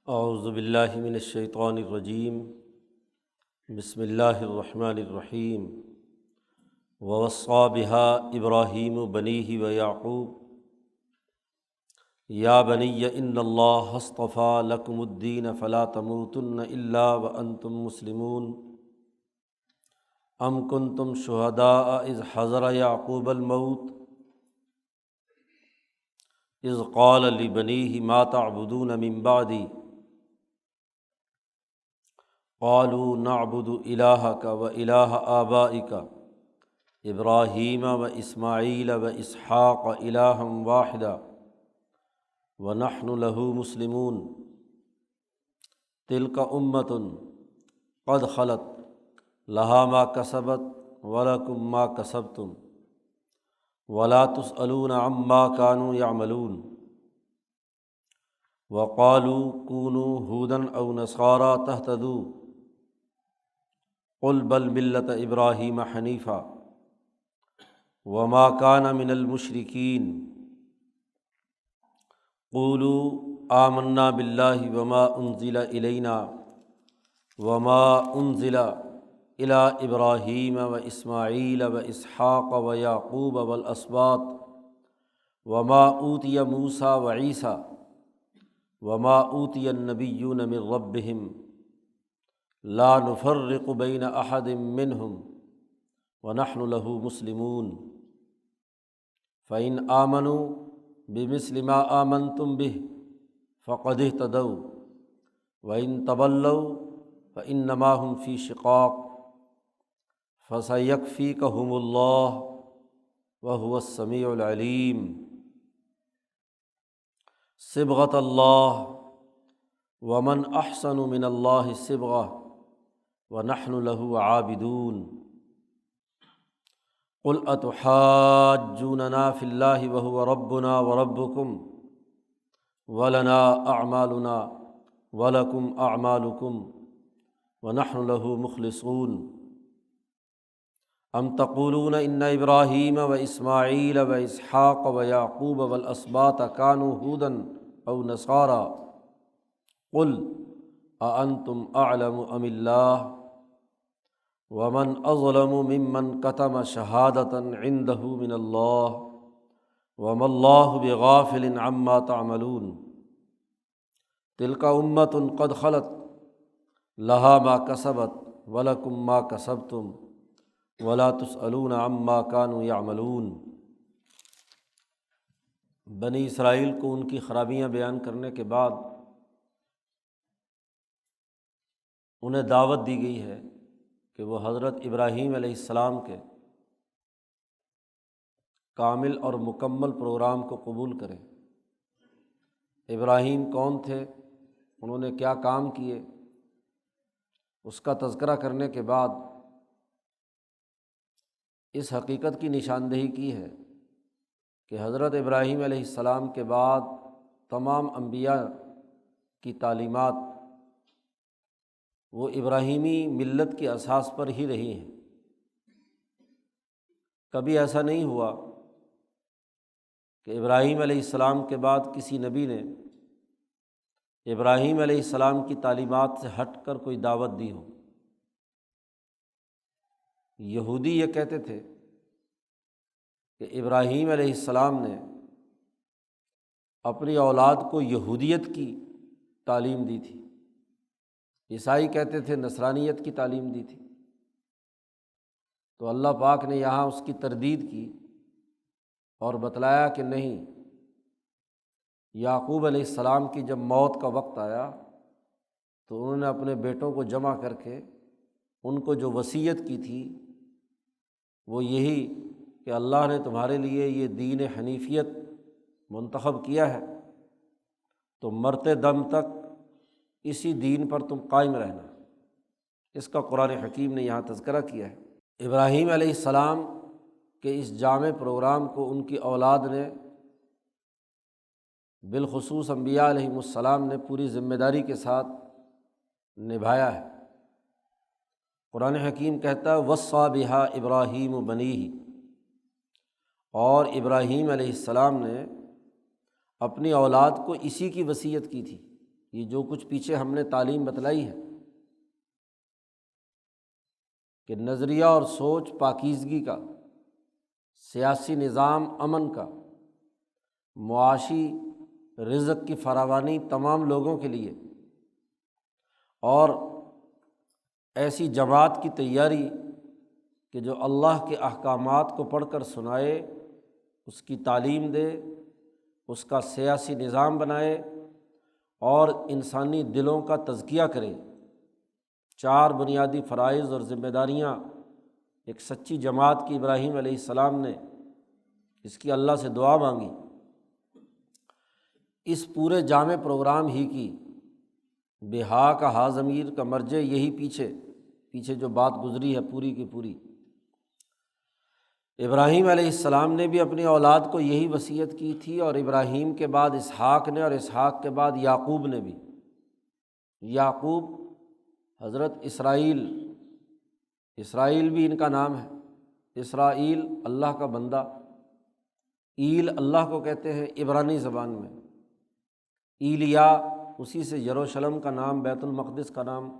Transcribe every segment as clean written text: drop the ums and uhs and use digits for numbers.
اعوذ باللہ من الشیطان الرجیم، بسم اللہ الرحمن الرحیم۔ ووصى بها ابراہیم بنیہ ویعقوب یا بنی ان اللہ اصطفى لکم الدین فلا تموتن الا وانتم مسلمون۔ ام کنتم شہداء اذ حضر یعقوب الموت اذ قال لبنیہ ما تعبدون من بعدی قالوا نعبد الہک و الہ آبائک ابراہیم و اسماعیل و اسحاق الہا واحدا ونحن لہ مسلمون۔ تلک امۃ قد خلت لہا ما کسبت ولکم ما کسبتم ولا تسألون عما كانوا يعملون۔ وقالوا كونوا هودا أو نصارى تهتدوا قل بل ملة إبراهيم حنيفا وما كان من المشركين۔ قولوا آمنا بالله وما أنزل إلينا وما أنزل إلى إبراهيم وإسماعيل وإسحاق ويعقوب والأسباط وما أوتي موسى وعيسى وما أوتي النبيون من ربهم لا نفرق بين أحد منهم ونحن له مسلمون۔ فإن آمنوا بمثل ما آمنتم به فقد اهتدوا وإن تولوا فإنما هم في شقاق فسيكفيكهم الله وهو السميع العليم۔ صبغة الله ومن أحسن من الله صبغة ونحن له عابدون۔ قل أتحاجوننا في الله وهو ربنا وربكم ولنا أعمالنا ولكم أعمالكم ونحن له مخلصون۔ ام تقولون ان ابراہیم و اسماعیل و اسحاق و یعقوب والاسباط كانوا هودا او نصارى قل اانتم اعلم ام اللہ ومن اظلم ممن كتم شہادۃ عنده من اللہ وما اللہ بغافل عما تعملون۔ تلک امۃ قد خلت لها ما کسبت ولکم ما کسبتم ولا تسألون عما كانوا يعملون۔ بنی اسرائیل کو ان کی خرابیاں بیان کرنے کے بعد انہیں دعوت دی گئی ہے کہ وہ حضرت ابراہیم علیہ السلام کے کامل اور مکمل پروگرام کو قبول کریں۔ ابراہیم کون تھے، انہوں نے کیا کام کیے، اس کا تذکرہ کرنے کے بعد اس حقیقت کی نشاندہی کی ہے کہ حضرت ابراہیم علیہ السلام کے بعد تمام انبیاء کی تعلیمات وہ ابراہیمی ملت کی اساس پر ہی رہی ہیں۔ کبھی ایسا نہیں ہوا کہ ابراہیم علیہ السلام کے بعد کسی نبی نے ابراہیم علیہ السلام کی تعلیمات سے ہٹ کر کوئی دعوت دی ہو۔ یہودی یہ کہتے تھے کہ ابراہیم علیہ السلام نے اپنی اولاد کو یہودیت کی تعلیم دی تھی، عیسائی کہتے تھے نصرانیت کی تعلیم دی تھی۔ تو اللہ پاک نے یہاں اس کی تردید کی اور بتلایا کہ نہیں، یعقوب علیہ السلام کی جب موت کا وقت آیا تو انہوں نے اپنے بیٹوں کو جمع کر کے ان کو جو وصیت کی تھی وہ یہی کہ اللہ نے تمہارے لیے یہ دین حنیفیت منتخب کیا ہے تو مرتے دم تک اسی دین پر تم قائم رہنا۔ اس کا قرآن حکیم نے یہاں تذکرہ کیا ہے۔ ابراہیم علیہ السلام کے اس جامع پروگرام کو ان کی اولاد نے، بالخصوص انبیاء علیہم السلام نے پوری ذمہ داری کے ساتھ نبھایا ہے۔ قرآن حکیم کہتا ہے وصّىٰ بِهَا ابراہیم بنیہ، اور ابراہیم علیہ السلام نے اپنی اولاد کو اسی کی وصیت کی تھی، یہ جو کچھ پیچھے ہم نے تعلیم بتلائی ہے کہ نظریہ اور سوچ پاکیزگی کا، سیاسی نظام امن کا، معاشی رزق کی فراوانی تمام لوگوں کے لیے، اور ایسی جماعت کی تیاری کہ جو اللہ کے احکامات کو پڑھ کر سنائے، اس کی تعلیم دے، اس کا سیاسی نظام بنائے اور انسانی دلوں کا تزکیہ کرے۔ 4 بنیادی فرائض اور ذمہ داریاں ایک سچی جماعت کی ابراہیم علیہ السلام نے اس کی اللہ سے دعا مانگی۔ اس پورے جامع پروگرام ہی کی بہا کا ہا ضمیر کا مرجع یہی پیچھے جو بات گزری ہے پوری کی پوری، ابراہیم علیہ السلام نے بھی اپنی اولاد کو یہی وصیت کی تھی، اور ابراہیم کے بعد اسحاق نے، اور اسحاق کے بعد یعقوب نے بھی۔ یعقوب حضرت اسرائیل بھی ان کا نام ہے۔ اسرائیل اللہ کا بندہ، ایل اللہ کو کہتے ہیں عبرانی زبان میں، ایلیا اسی سے یروشلم کا نام، بیت المقدس کا نام،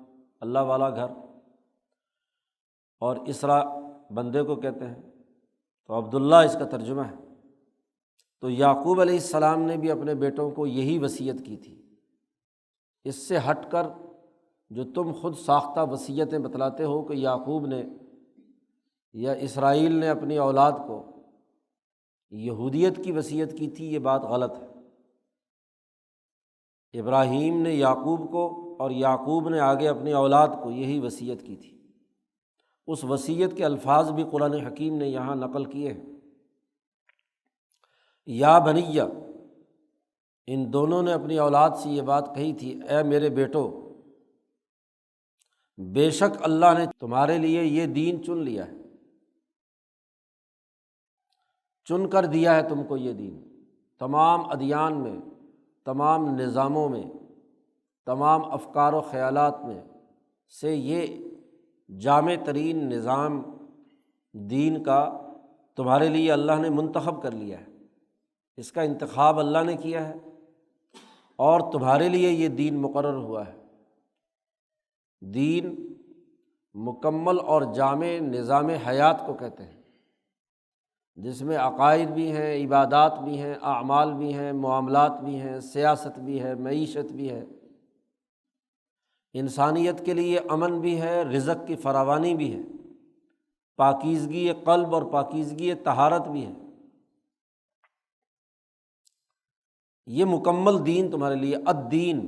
اللہ والا گھر، اور اسرا بندے کو کہتے ہیں، تو عبداللہ اس کا ترجمہ ہے۔ تو یعقوب علیہ السلام نے بھی اپنے بیٹوں کو یہی وصیت کی تھی۔ اس سے ہٹ کر جو تم خود ساختہ وصیتیں بتلاتے ہو کہ یعقوب نے یا اسرائیل نے اپنی اولاد کو یہودیت کی وصیت کی تھی، یہ بات غلط ہے۔ ابراہیم نے یعقوب کو، اور یعقوب نے آگے اپنی اولاد کو یہی وصیت کی تھی۔ اس وصیت کے الفاظ بھی قرآن حکیم نے یہاں نقل کیے ہیں۔ یا بنیہ، ان دونوں نے اپنی اولاد سے یہ بات کہی تھی، اے میرے بیٹو، بے شک اللہ نے تمہارے لیے یہ دین چن لیا ہے، چن کر دیا ہے تم کو یہ دین۔ تمام ادیان میں، تمام نظاموں میں، تمام افکار و خیالات میں سے یہ جامع ترین نظام دین کا تمہارے لیے اللہ نے منتخب کر لیا ہے، اس کا انتخاب اللہ نے کیا ہے، اور تمہارے لیے یہ دین مقرر ہوا ہے۔ دین مکمل اور جامع نظام حیات کو کہتے ہیں، جس میں عقائد بھی ہیں، عبادات بھی ہیں، اعمال بھی ہیں، معاملات بھی ہیں، سیاست بھی ہے، معیشت بھی ہے، انسانیت کے لیے امن بھی ہے، رزق کی فراوانی بھی ہے، پاکیزگی قلب اور پاکیزگی طہارت بھی ہے۔ یہ مکمل دین تمہارے لیے، الدین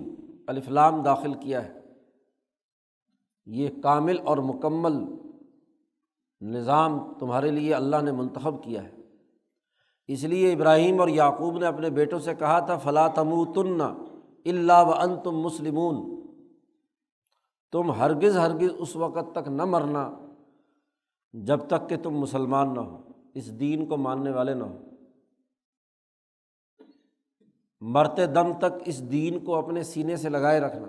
الف لام داخل کیا ہے، یہ کامل اور مکمل نظام تمہارے لیے اللہ نے منتخب کیا ہے۔ اس لیے ابراہیم اور یعقوب نے اپنے بیٹوں سے کہا تھا، فلا تموتن الا وانتم مسلمون، تم ہرگز اس وقت تک نہ مرنا جب تک کہ تم مسلمان نہ ہو، اس دین کو ماننے والے نہ ہو۔ مرتے دم تک اس دین کو اپنے سینے سے لگائے رکھنا۔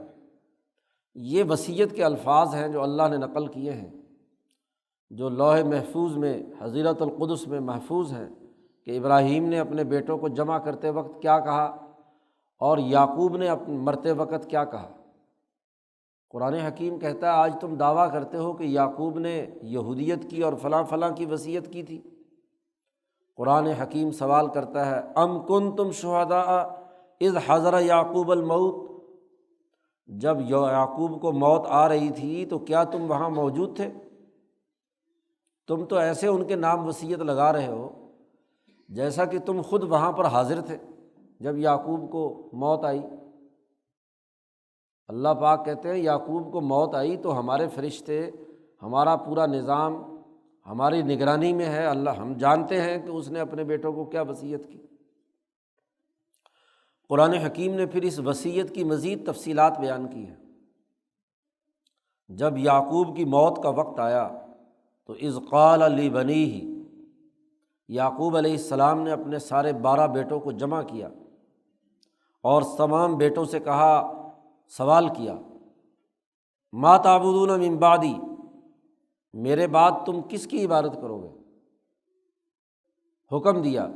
یہ وصیت کے الفاظ ہیں جو اللہ نے نقل کیے ہیں، جو لوح محفوظ میں حضیرت القدس میں محفوظ ہیں، کہ ابراہیم نے اپنے بیٹوں کو جمع کرتے وقت کیا کہا اور یعقوب نے اپنے مرتے وقت کیا کہا۔ قرآن حکیم کہتا ہے آج تم دعویٰ کرتے ہو کہ یعقوب نے یہودیت کی اور فلاں فلاں کی وصیت کی تھی۔ قرآن حکیم سوال کرتا ہے، ام کنتم شہداء اذ حضر یعقوب الموت، جب یعقوب کو موت آ رہی تھی تو کیا تم وہاں موجود تھے؟ تم تو ایسے ان کے نام وصیت لگا رہے ہو جیسا کہ تم خود وہاں پر حاضر تھے جب یعقوب کو موت آئی۔ اللہ پاک کہتے ہیں یعقوب کو موت آئی تو ہمارے فرشتے، ہمارا پورا نظام ہماری نگرانی میں ہے، اللہ ہم جانتے ہیں کہ اس نے اپنے بیٹوں کو کیا وصیت کی۔ قرآن حکیم نے پھر اس وصیت کی مزید تفصیلات بیان کی ہیں۔ جب یعقوب کی موت کا وقت آیا تو اذ قال لبنیہ، یعقوب علیہ السلام نے اپنے سارے 12 بیٹوں کو جمع کیا اور تمام بیٹوں سے کہا، سوال کیا، ما تعبدون من بعدی، میرے بعد تم کس کی عبادت کرو گے؟ حکم دیا،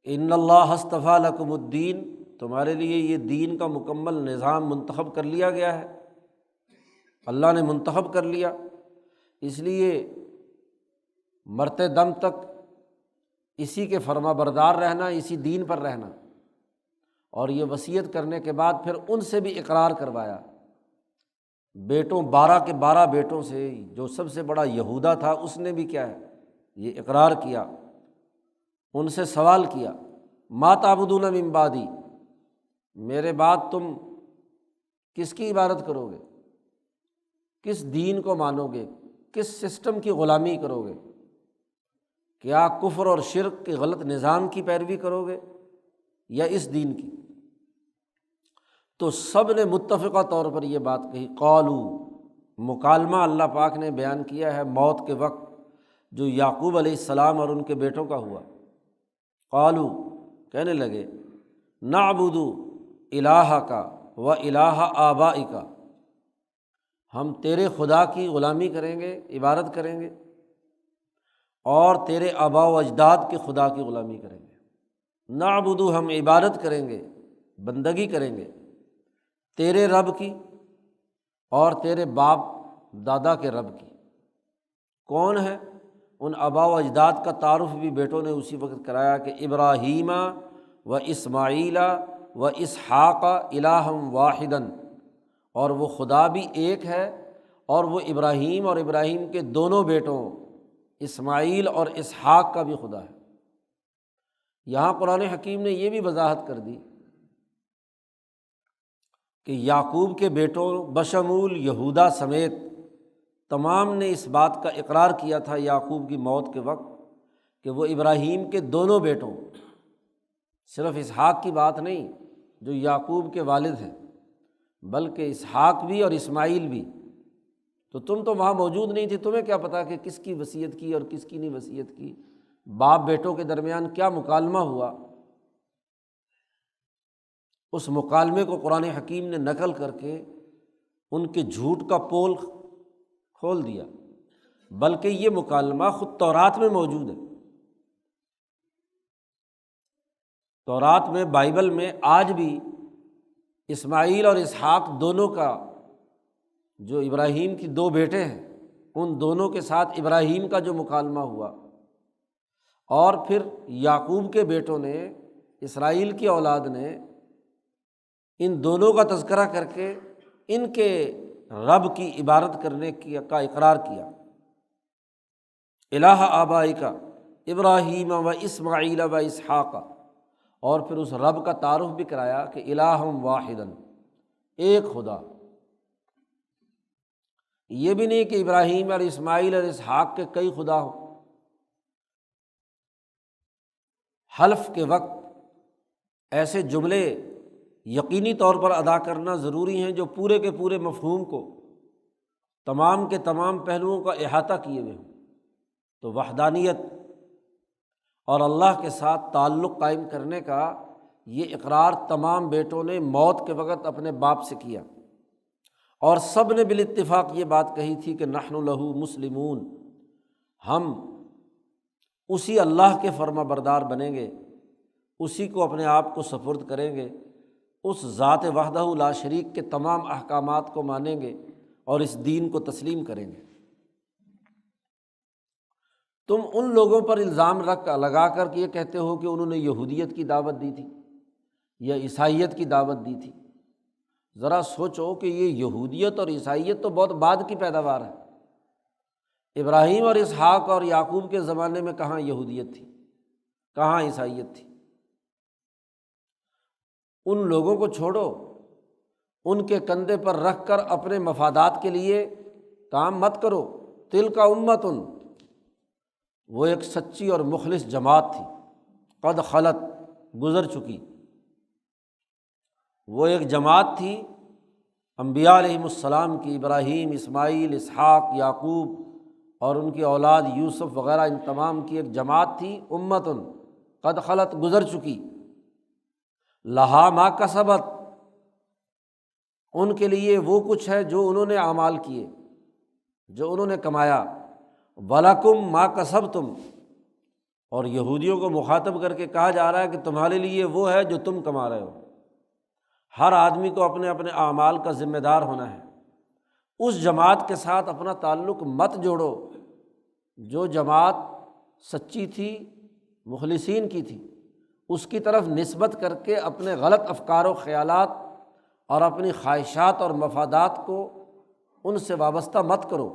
ان اللہ اصطفیٰ لکم الدین، تمہارے لیے یہ دین کا مکمل نظام منتخب کر لیا گیا ہے، اللہ نے منتخب کر لیا، اس لیے مرتے دم تک اسی کے فرما بردار رہنا، اسی دین پر رہنا۔ اور یہ وصیت کرنے کے بعد پھر ان سے بھی اقرار کروایا، بیٹوں 12 کے 12 بیٹوں سے، جو سب سے بڑا یہودا تھا اس نے بھی کیا ہے یہ اقرار کیا، ان سے سوال کیا، ما تعبدون من بعدی، میرے بعد تم کس کی عبادت کرو گے، کس دین کو مانو گے، کس سسٹم کی غلامی کرو گے، کیا کفر اور شرک کے غلط نظام کی پیروی کرو گے یا اس دین کی؟ تو سب نے متفقہ طور پر یہ بات کہی۔ قالو، مکالمہ اللہ پاک نے بیان کیا ہے موت کے وقت جو یعقوب علیہ السلام اور ان کے بیٹوں کا ہوا۔ قالو، کہنے لگے، نعبد الہک و الہ آبائک، ہم تیرے خدا کی غلامی کریں گے، عبادت کریں گے، اور تیرے آباء و اجداد کے خدا کی غلامی کریں گے۔ نعبد، ہم عبادت کریں گے، بندگی کریں گے تیرے رب کی اور تیرے باپ دادا کے رب کی۔ کون ہے؟ ان آباء و اجداد کا تعارف بھی بیٹوں نے اسی وقت کرایا کہ ابراہیم و اسماعیل و اسحاق الہا واحدا، اور وہ خدا بھی ایک ہے، اور وہ ابراہیم اور ابراہیم کے دونوں بیٹوں اسماعیل اور اسحاق کا بھی خدا ہے۔ یہاں قرآن حکیم نے یہ بھی وضاحت کر دی کہ یعقوب کے بیٹوں بشمول یہودا سمیت تمام نے اس بات کا اقرار کیا تھا یعقوب کی موت کے وقت کہ وہ ابراہیم کے دونوں بیٹوں، صرف اسحاق کی بات نہیں جو یعقوب کے والد ہیں، بلکہ اسحاق بھی اور اسماعیل بھی۔ تو تم تو وہاں موجود نہیں تھی، تمہیں کیا پتہ کہ کس کی وصیت کی اور کس کی نہیں وصیت کی، باپ بیٹوں کے درمیان کیا مکالمہ ہوا۔ اس مکالمے کو قرآن حکیم نے نقل کر کے ان کے جھوٹ کا پول کھول دیا، بلکہ یہ مکالمہ خود تورات میں موجود ہے۔ تورات میں، بائبل میں آج بھی اسماعیل اور اسحاق دونوں کا، جو ابراہیم کی دو بیٹے ہیں، ان دونوں کے ساتھ ابراہیم کا جو مکالمہ ہوا، اور پھر یعقوب کے بیٹوں نے، اسرائیل کی اولاد نے ان دونوں کا تذکرہ کر کے ان کے رب کی عبادت کرنے کا اقرار کیا۔ الہ آبائک ابراہیم و اسماعیل و اسحاق، اور پھر اس رب کا تعارف بھی کرایا کہ الہ واحدا، ایک خدا۔ یہ بھی نہیں کہ ابراہیم اور اسماعیل اور اسحاق کے کئی خدا ہوں۔ حلف کے وقت ایسے جملے یقینی طور پر ادا کرنا ضروری ہیں جو پورے کے پورے مفہوم کو، تمام کے تمام پہلوؤں کا احاطہ کیے ہوئے ہوں۔ تو وحدانیت اور اللہ کے ساتھ تعلق قائم کرنے کا یہ اقرار تمام بیٹوں نے موت کے وقت اپنے باپ سے کیا، اور سب نے بالاتفاق یہ بات کہی تھی کہ نحن لہ مسلمون، ہم اسی اللہ کے فرما بردار بنیں گے، اسی کو اپنے آپ کو سپرد کریں گے، اس ذات وحدہ لا شریک کے تمام احکامات کو مانیں گے اور اس دین کو تسلیم کریں گے۔ تم ان لوگوں پر الزام لگا کر کے یہ کہتے ہو کہ انہوں نے یہودیت کی دعوت دی تھی یا عیسائیت کی دعوت دی تھی، ذرا سوچو کہ یہ یہودیت اور عیسائیت تو بہت بعد کی پیداوار ہے۔ ابراہیم اور اسحاق اور یعقوب کے زمانے میں کہاں یہودیت تھی، کہاں عیسائیت تھی؟ ان لوگوں کو چھوڑو، ان کے کندھے پر رکھ کر اپنے مفادات کے لیے کام مت کرو۔ تلک امۃ، وہ ایک سچی اور مخلص جماعت تھی، قد خلت، گزر چکی۔ وہ ایک جماعت تھی انبیاء علیہم السلام کی، ابراہیم، اسماعیل، اسحاق، یعقوب اور ان کی اولاد یوسف وغیرہ، ان تمام کی ایک جماعت تھی، امۃ قد خلت، گزر چکی۔ لہا ما کسبت، ان کے لیے وہ کچھ ہے جو انہوں نے اعمال کیے، جو انہوں نے کمایا۔ وَلَكُمْ مَا كَسَبْتُمْ، اور یہودیوں کو مخاطب کر کے کہا جا رہا ہے کہ تمہارے لیے وہ ہے جو تم کما رہے ہو۔ ہر آدمی کو اپنے اپنے اعمال کا ذمہ دار ہونا ہے۔ اس جماعت کے ساتھ اپنا تعلق مت جوڑو جو جماعت سچی تھی، مخلصین کی تھی، اس کی طرف نسبت کر کے اپنے غلط افکار و خیالات اور اپنی خواہشات اور مفادات کو ان سے وابستہ مت کرو۔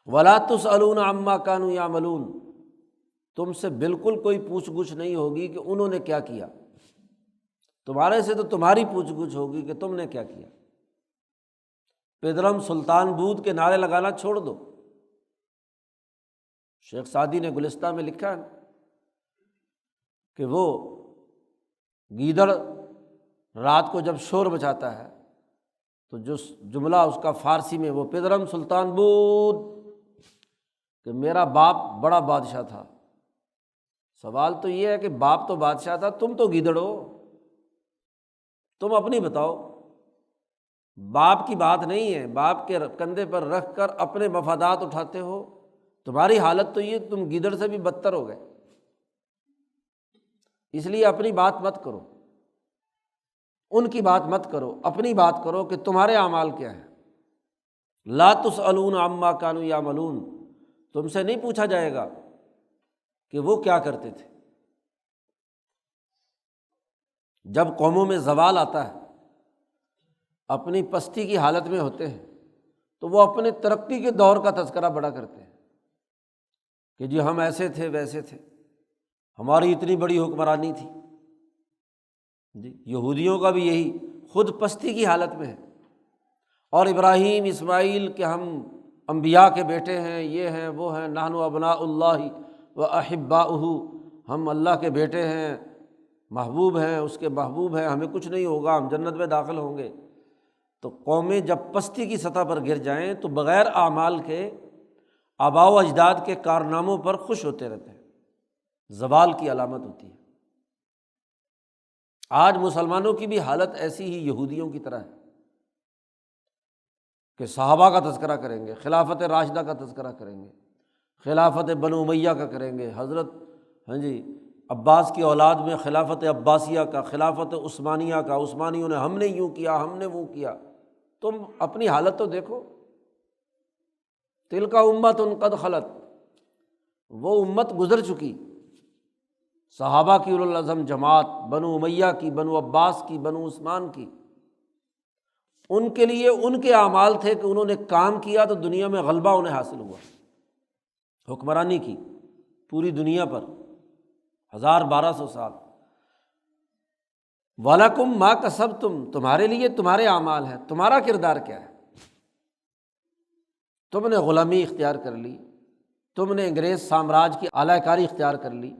وَلَا تُسْأَلُونَ عَمَّا كَانُوا يَعْمَلُونَ، تم سے بالکل کوئی پوچھ گچھ نہیں ہوگی کہ انہوں نے کیا کیا، تمہارے سے تو تمہاری پوچھ گچھ ہوگی کہ تم نے کیا کیا۔ پیدرم سلطان بود کے نعرے لگانا چھوڑ دو۔ شیخ سعدی نے گلستہ میں لکھا ہے کہ وہ گیدڑ رات کو جب شور مچاتا ہے تو جو جملہ اس کا فارسی میں، وہ پیدرم سلطان بود، کہ میرا باپ بڑا بادشاہ تھا۔ سوال تو یہ ہے کہ باپ تو بادشاہ تھا، تم تو گیدڑ ہو، تم اپنی بتاؤ۔ باپ کی بات نہیں ہے، باپ کے کندھے پر رکھ کر اپنے مفادات اٹھاتے ہو، تمہاری حالت تو یہ تم گیدڑ سے بھی بدتر ہو گئے۔ اس لیے اپنی بات مت کرو، ان کی بات مت کرو، اپنی بات کرو کہ تمہارے اعمال کیا ہیں۔ لا تسألون عما كانوا يعملون، تم سے نہیں پوچھا جائے گا کہ وہ کیا کرتے تھے۔ جب قوموں میں زوال آتا ہے، اپنی پستی کی حالت میں ہوتے ہیں، تو وہ اپنے ترقی کے دور کا تذکرہ بڑا کرتے ہیں کہ جی ہم ایسے تھے ویسے تھے، ہماری اتنی بڑی حکمرانی تھی۔ جی یہودیوں کا بھی یہی، خود پستی کی حالت میں ہے، اور ابراہیم اسماعیل کہ ہم انبیاء کے بیٹے ہیں، یہ ہیں وہ ہیں، نحن ابناء اللہ و احباؤہ، ہم اللہ کے بیٹے ہیں، محبوب ہیں، اس کے محبوب ہیں، ہمیں کچھ نہیں ہوگا، ہم جنت میں داخل ہوں گے۔ تو قومیں جب پستی کی سطح پر گر جائیں تو بغیر اعمال کے آباء و اجداد کے کارناموں پر خوش ہوتے رہتے ہیں، زوال کی علامت ہوتی ہے۔ آج مسلمانوں کی بھی حالت ایسی ہی یہودیوں کی طرح ہے کہ صحابہ کا تذکرہ کریں گے، خلافت راشدہ کا تذکرہ کریں گے، خلافت بنو امیہ کا کریں گے، حضرت عباس کی اولاد میں خلافت عباسیہ کا، خلافت عثمانیہ کا، عثمانیوں نے ہم نے یوں کیا، ہم نے وہ کیا۔ تم اپنی حالت تو دیکھو۔ تلک امۃ قد خلت، وہ امت گزر چکی، صحابہ کی اولو العزم جماعت، بنو امیہ کی، بنو عباس کی، بنو عثمان کی، ان کے لیے ان کے اعمال تھے کہ انہوں نے کام کیا تو دنیا میں غلبہ انہیں حاصل ہوا، حکمرانی کی پوری دنیا پر 1200 سال۔ وَلَكُمْ مَا كَسَبْتُمْ، تمہارے لیے تمہارے اعمال ہیں، تمہارا کردار کیا ہے۔ تم نے غلامی اختیار کر لی، تم نے انگریز سامراج کی اعلی کاری اختیار کر لی،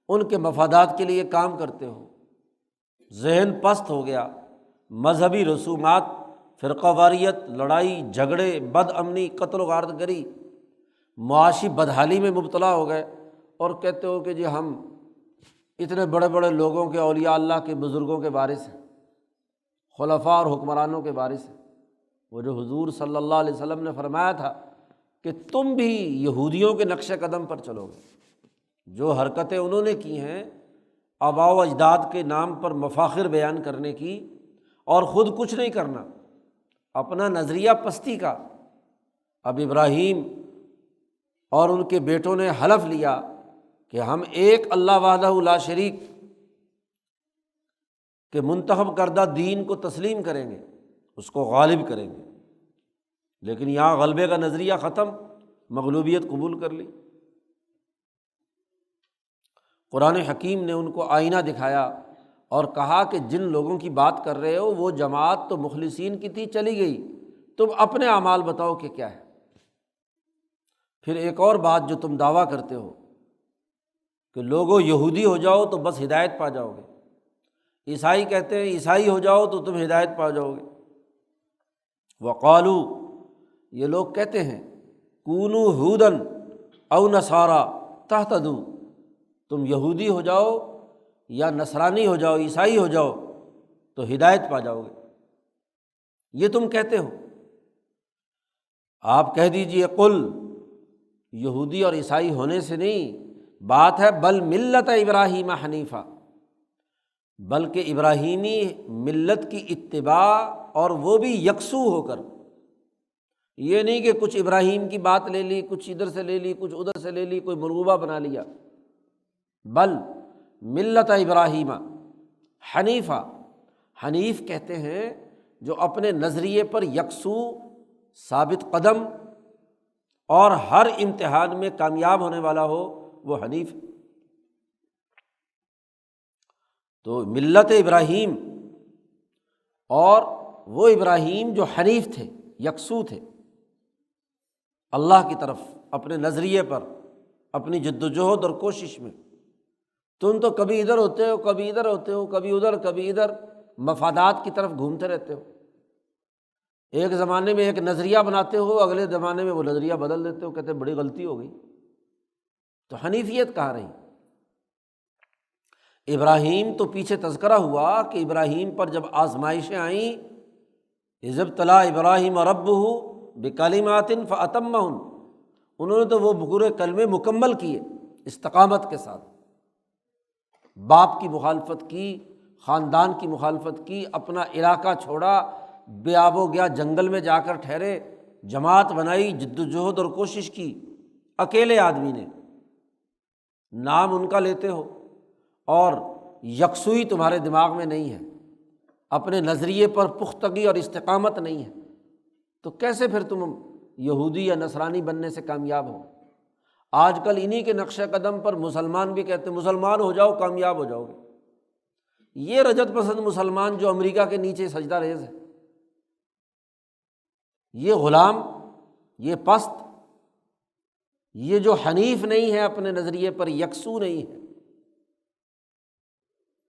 ان کے مفادات کے لیے کام کرتے ہو، ذہن پست ہو گیا، مذہبی رسومات، فرقہ واریت، لڑائی جھگڑے، بد امنی، قتل و غارت گری، معاشی بدحالی میں مبتلا ہو گئے، اور کہتے ہو کہ جی ہم اتنے بڑے بڑے لوگوں کے، اولیاء اللہ کے، بزرگوں کے وارث ہیں، خلفاء اور حکمرانوں کے وارث ہیں۔ وہ جو حضور صلی اللہ علیہ وسلم نے فرمایا تھا کہ تم بھی یہودیوں کے نقش قدم پر چلو گے، جو حرکتیں انہوں نے کی ہیں آباء و اجداد کے نام پر مفاخر بیان کرنے کی، اور خود کچھ نہیں کرنا، اپنا نظریہ پستی کا۔ اب ابراہیم اور ان کے بیٹوں نے حلف لیا کہ ہم ایک اللہ وحدہ لا شریک کے منتخب کردہ دین کو تسلیم کریں گے، اس کو غالب کریں گے، لیکن یہاں غلبے کا نظریہ ختم، مغلوبیت قبول کر لی۔ قرآن حکیم نے ان کو آئینہ دکھایا اور کہا کہ جن لوگوں کی بات کر رہے ہو وہ جماعت تو مخلصین کی تھی، چلی گئی، تم اپنے اعمال بتاؤ کہ کیا ہے۔ پھر ایک اور بات جو تم دعویٰ کرتے ہو کہ لوگوں یہودی ہو جاؤ تو بس ہدایت پا جاؤ گے، عیسائی کہتے ہیں عیسائی ہو جاؤ تو تم ہدایت پا جاؤ گے۔ وقالو، یہ لوگ کہتے ہیں کونوا ہودن او نصارا تہتدوا، تم یہودی ہو جاؤ یا نصرانی ہو جاؤ، عیسائی ہو جاؤ تو ہدایت پا جاؤ گے، یہ تم کہتے ہو۔ آپ کہہ دیجئے قل، یہودی اور عیسائی ہونے سے نہیں بات ہے، بل ملت ابراہیم حنیفہ، بلکہ ابراہیمی ملت کی اتباع، اور وہ بھی یکسو ہو کر۔ یہ نہیں کہ کچھ ابراہیم کی بات لے لی، کچھ ادھر سے لے لی، کچھ ادھر سے لے لی، کوئی مرغوبہ بنا لیا، بل ملت ابراہیم حنیفہ۔ حنیف کہتے ہیں جو اپنے نظریے پر یکسو، ثابت قدم اور ہر امتحان میں کامیاب ہونے والا ہو، وہ حنیف ہے۔ تو ملت ابراہیم، اور وہ ابراہیم جو حنیف تھے، یکسو تھے اللہ کی طرف اپنے نظریے پر، اپنی جد و جہد اور کوشش میں۔ تم تو کبھی ادھر ہوتے ہو، کبھی ادھر ہوتے ہو، کبھی ادھر کبھی ادھر، مفادات کی طرف گھومتے رہتے ہو۔ ایک زمانے میں ایک نظریہ بناتے ہو، اگلے زمانے میں وہ نظریہ بدل دیتے ہو، کہتے ہیں بڑی غلطی ہو گئی۔ تو حنیفیت کہاں رہی؟ ابراہیم تو پیچھے تذکرہ ہوا کہ ابراہیم پر جب آزمائشیں آئیں، اذ ابتلیٰ ابراہیم ربہ بکلمات فاتمہن، انہوں نے تو وہ پورے کلمے مکمل کیے استقامت کے ساتھ۔ باپ کی مخالفت کی، خاندان کی مخالفت کی، اپنا علاقہ چھوڑا، بے آب و گیا جنگل میں جا کر ٹھہرے، جماعت بنائی، جد و جہد اور کوشش کی، اکیلے آدمی نے۔ نام ان کا لیتے ہو اور یکسوئی تمہارے دماغ میں نہیں ہے، اپنے نظریے پر پختگی اور استقامت نہیں ہے، تو کیسے پھر تم یہودی یا نصرانی بننے سے کامیاب ہو؟ آج کل انہی کے نقش قدم پر مسلمان بھی کہتے ہیں مسلمان ہو جاؤ کامیاب ہو جاؤ گے۔ یہ رجت پسند مسلمان جو امریکہ کے نیچے سجدہ ریز ہے، یہ غلام، یہ پست، یہ جو حنیف نہیں ہے، اپنے نظریے پر یکسو نہیں ہے،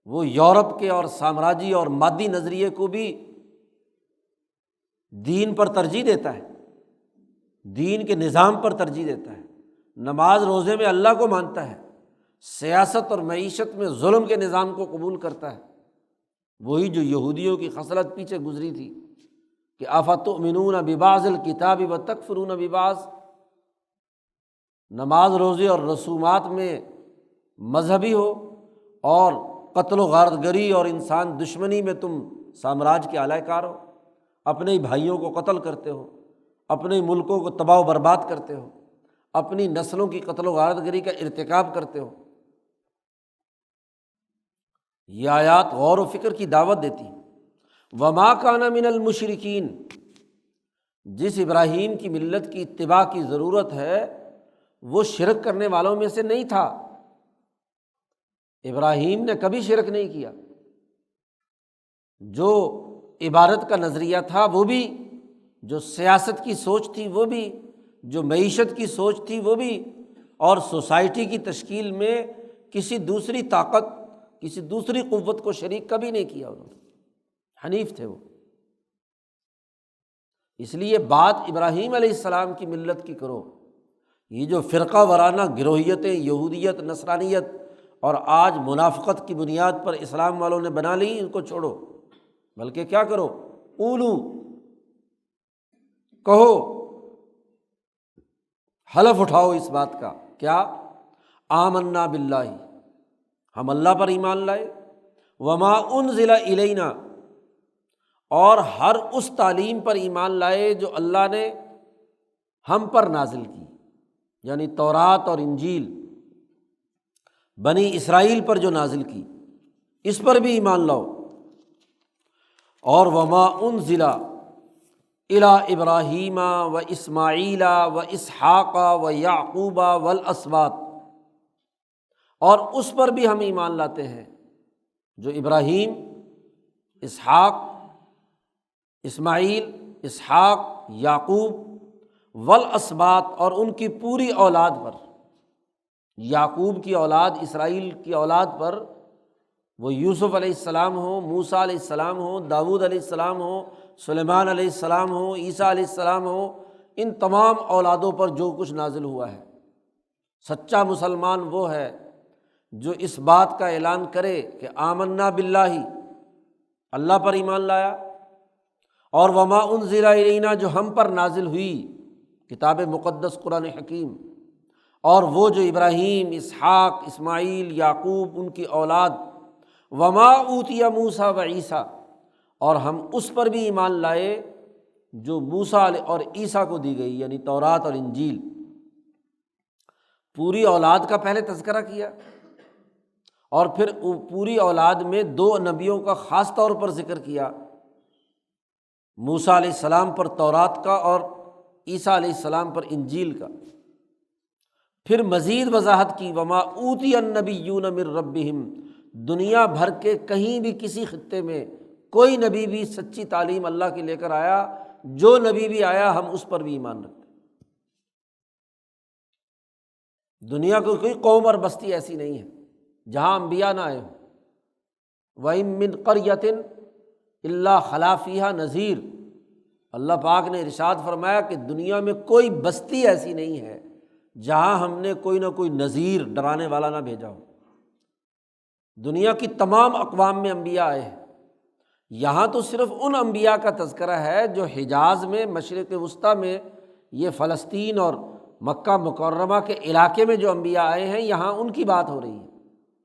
وہ یورپ کے اور سامراجی اور مادی نظریے کو بھی دین پر ترجیح دیتا ہے، دین کے نظام پر ترجیح دیتا ہے، نماز روزے میں اللہ کو مانتا ہے، سیاست اور معیشت میں ظلم کے نظام کو قبول کرتا ہے۔ وہی جو یہودیوں کی خصلت پیچھے گزری تھی کہ افتؤمنون ببعض الکتاب وتکفرون ببعض، نماز روزے اور رسومات میں مذہبی ہو، اور قتل و غارت گری اور انسان دشمنی میں تم سامراج کے اعلی کار ہو، اپنے بھائیوں کو قتل کرتے ہو، اپنے ملکوں کو تباہ و برباد کرتے ہو، اپنی نسلوں کی قتل و غارت گری کا ارتکاب کرتے ہو۔ یہ آیات غور و فکر کی دعوت دیتی ہیں۔ وما کان من المشرکین، جس ابراہیم کی ملت کی اتباع کی ضرورت ہے وہ شرک کرنے والوں میں سے نہیں تھا۔ ابراہیم نے کبھی شرک نہیں کیا، جو عبادت کا نظریہ تھا وہ بھی، جو سیاست کی سوچ تھی وہ بھی، جو معیشت کی سوچ تھی وہ بھی، اور سوسائٹی کی تشکیل میں کسی دوسری طاقت، کسی دوسری قوت کو شریک کبھی نہیں کیا انہوں نے، حنیف تھے وہ۔ اس لیے بات ابراہیم علیہ السلام کی ملت کی کرو، یہ جو فرقہ وارانہ گروہیتیں، یہودیت، نصرانیت اور آج منافقت کی بنیاد پر اسلام والوں نے بنا لی، ان کو چھوڑو، بلکہ کیا کرو، قولو، کہو، حلف اٹھاؤ اس بات کا، کیا؟ آمنا باللہ، ہم اللہ پر ایمان لائے، وما انزل الینا، اور ہر اس تعلیم پر ایمان لائے جو اللہ نے ہم پر نازل کی، یعنی تورات اور انجیل بنی اسرائیل پر جو نازل کی، اس پر بھی ایمان لاؤ۔ اور وما انزل الی ابراہیم و اسماعیل و اسحاق و یعقوب والاسباط، اور اس پر بھی ہم ایمان لاتے ہیں جو ابراہیم، اسحاق، اسماعیل، اسحاق، یعقوب والاسباط، اور ان کی پوری اولاد پر، یعقوب کی اولاد، اسرائیل کی اولاد پر، وہ یوسف علیہ السلام ہوں، موسیٰ علیہ السلام ہوں، داؤد علیہ السلام ہوں، سلیمان علیہ السلام ہوں، عیسیٰ علیہ السلام ہوں، ان تمام اولادوں پر جو کچھ نازل ہوا ہے۔ سچا مسلمان وہ ہے جو اس بات کا اعلان کرے کہ آمنا باللہ، اللہ پر ایمان لایا، اور وما انزل الینا، جو ہم پر نازل ہوئی کتاب مقدس قرآن حکیم، اور وہ جو ابراہیم، اسحاق، اسماعیل، یعقوب، ان کی اولاد وما اوتی موسیٰ و عیسیٰ، اور ہم اس پر بھی ایمان لائے جو موسیٰ اور عیسیٰ کو دی گئی، یعنی تورات اور انجیل۔ پوری اولاد کا پہلے تذکرہ کیا، اور پھر پوری اولاد میں دو نبیوں کا خاص طور پر ذکر کیا، موسیٰ علیہ السلام پر تورات کا اور عیسیٰ علیہ السلام پر انجیل کا۔ پھر مزید وضاحت کی، وما اوتی النبیون من ربہم، دنیا بھر کے کہیں بھی کسی خطے میں کوئی نبی بھی سچی تعلیم اللہ کی لے کر آیا، جو نبی بھی آیا ہم اس پر بھی ایمان رکھتے ہیں۔ دنیا کو کوئی قوم اور بستی ایسی نہیں ہے جہاں انبیاء نہ آئے ہوں۔ وَإِن مِّن قَرْيَةٍ إِلَّا خَلَا فِيهَا نَذِيرٌ، اللہ پاک نے ارشاد فرمایا کہ دنیا میں کوئی بستی ایسی نہیں ہے جہاں ہم نے کوئی نہ کوئی نذیر، ڈرانے والا نہ بھیجا ہو۔ دنیا کی تمام اقوام میں انبیاء آئے ہیں، یہاں تو صرف ان انبیاء کا تذکرہ ہے جو حجاز میں، مشرق وسطیٰ میں، یہ فلسطین اور مکہ مکرمہ کے علاقے میں جو انبیاء آئے ہیں یہاں ان کی بات ہو رہی ہے،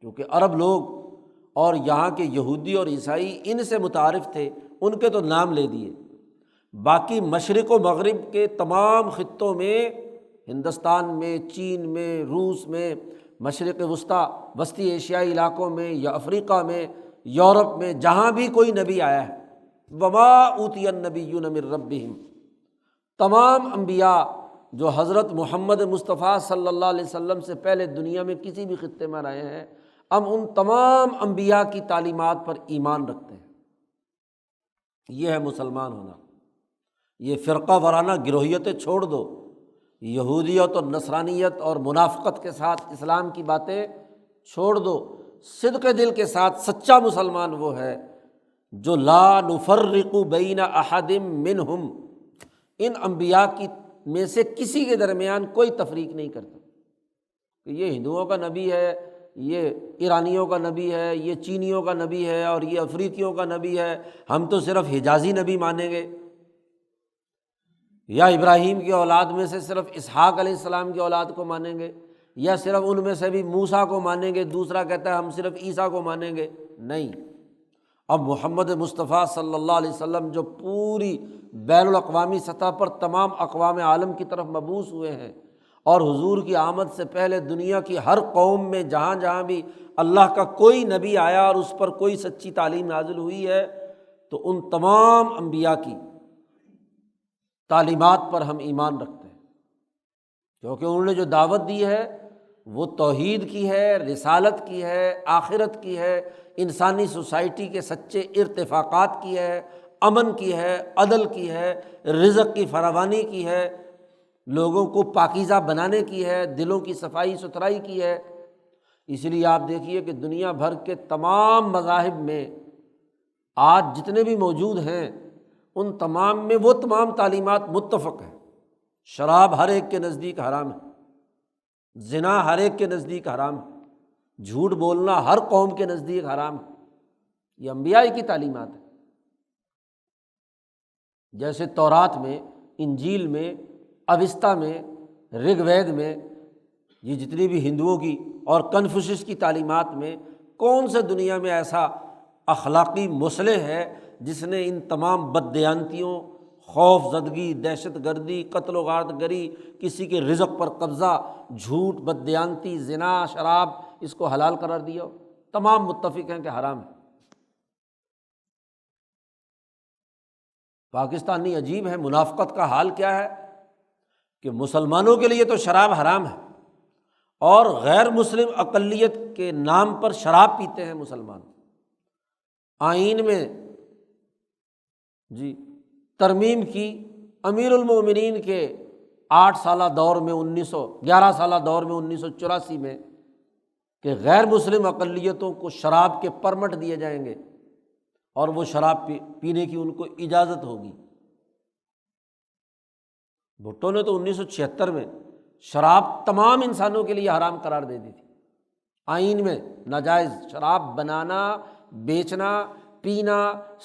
کیونکہ عرب لوگ اور یہاں کے یہودی اور عیسائی ان سے متعارف تھے، ان کے تو نام لے دیے۔ باقی مشرق و مغرب کے تمام خطوں میں، ہندوستان میں، چین میں، روس میں، مشرق وسطیٰ، وسطی ایشیائی علاقوں میں یا افریقہ میں، یورپ میں، جہاں بھی کوئی نبی آیا ہے، وما اوتی النبیون من ربہم، تمام انبیاء جو حضرت محمد مصطفیٰ صلی اللہ علیہ وسلم سے پہلے دنیا میں کسی بھی خطے میں رہے ہیں، ہم ان تمام انبیاء کی تعلیمات پر ایمان رکھتے ہیں۔ یہ ہے مسلمان ہونا۔ یہ فرقہ وارانہ گروہیتیں چھوڑ دو، یہودیت اور نصرانیت اور منافقت کے ساتھ اسلام کی باتیں چھوڑ دو۔ صدق دل کے ساتھ سچا مسلمان وہ ہے جو لا نفرق بین احد منہم، ان انبیاء کی میں سے کسی کے درمیان کوئی تفریق نہیں کرتا کہ یہ ہندوؤں کا نبی ہے، یہ ایرانیوں کا نبی ہے، یہ چینیوں کا نبی ہے، اور یہ افریقیوں کا نبی ہے، ہم تو صرف حجازی نبی مانیں گے، یا ابراہیم کی اولاد میں سے صرف اسحاق علیہ السلام کی اولاد کو مانیں گے، یا صرف ان میں سے بھی موسیٰ کو مانیں گے، دوسرا کہتا ہے ہم صرف عیسیٰ کو مانیں گے۔ نہیں، اب محمد مصطفیٰ صلی اللہ علیہ وسلم جو پوری بین الاقوامی سطح پر تمام اقوام عالم کی طرف مبعوث ہوئے ہیں، اور حضور کی آمد سے پہلے دنیا کی ہر قوم میں جہاں جہاں بھی اللہ کا کوئی نبی آیا اور اس پر کوئی سچی تعلیم نازل ہوئی ہے، تو ان تمام انبیاء کی تعلیمات پر ہم ایمان رکھتے ہیں، کیونکہ انہوں نے جو دعوت دی ہے وہ توحید کی ہے، رسالت کی ہے، آخرت کی ہے، انسانی سوسائٹی کے سچے ارتفاقات کی ہے، امن کی ہے، عدل کی ہے، رزق کی فراوانی کی ہے، لوگوں کو پاکیزہ بنانے کی ہے، دلوں کی صفائی ستھرائی کی ہے۔ اس لیے آپ دیکھیے کہ دنیا بھر کے تمام مذاہب میں آج جتنے بھی موجود ہیں ان تمام میں وہ تمام تعلیمات متفق ہیں۔ شراب ہر ایک کے نزدیک حرام ہے، زنا ہر ایک کے نزدیک حرام ہے، جھوٹ بولنا ہر قوم کے نزدیک حرام ہے۔ یہ انبیاء کی تعلیمات ہیں۔ جیسے تورات میں، انجیل میں، اوستا میں، رگ وید میں، یہ جتنی بھی ہندوؤں کی اور کنفوشس کی تعلیمات میں، کون سے دنیا میں ایسا اخلاقی مصلح ہے جس نے ان تمام بددیانتیوں، خوف زدگی، دہشت گردی، قتل و غارت گری، کسی کے رزق پر قبضہ، جھوٹ، بددیانتی، زنا، شراب، اس کو حلال قرار دیا ہو؟ تمام متفق ہیں کہ حرام ہے۔ پاکستانی عجیب ہے، منافقت کا حال کیا ہے کہ مسلمانوں کے لیے تو شراب حرام ہے، اور غیر مسلم اقلیت کے نام پر شراب پیتے ہیں مسلمان۔ آئین میں ترمیم کی امیر المومنین کے 8 سالہ دور میں 11 سالہ دور میں 1984 میں کہ غیر مسلم اقلیتوں کو شراب کے پرمٹ دیے جائیں گے اور وہ شراب پینے کی ان کو اجازت ہوگی۔ بھٹو نے تو 1976 میں شراب تمام انسانوں کے لیے حرام قرار دے دی تھی، آئین میں ناجائز شراب بنانا، بیچنا، پینا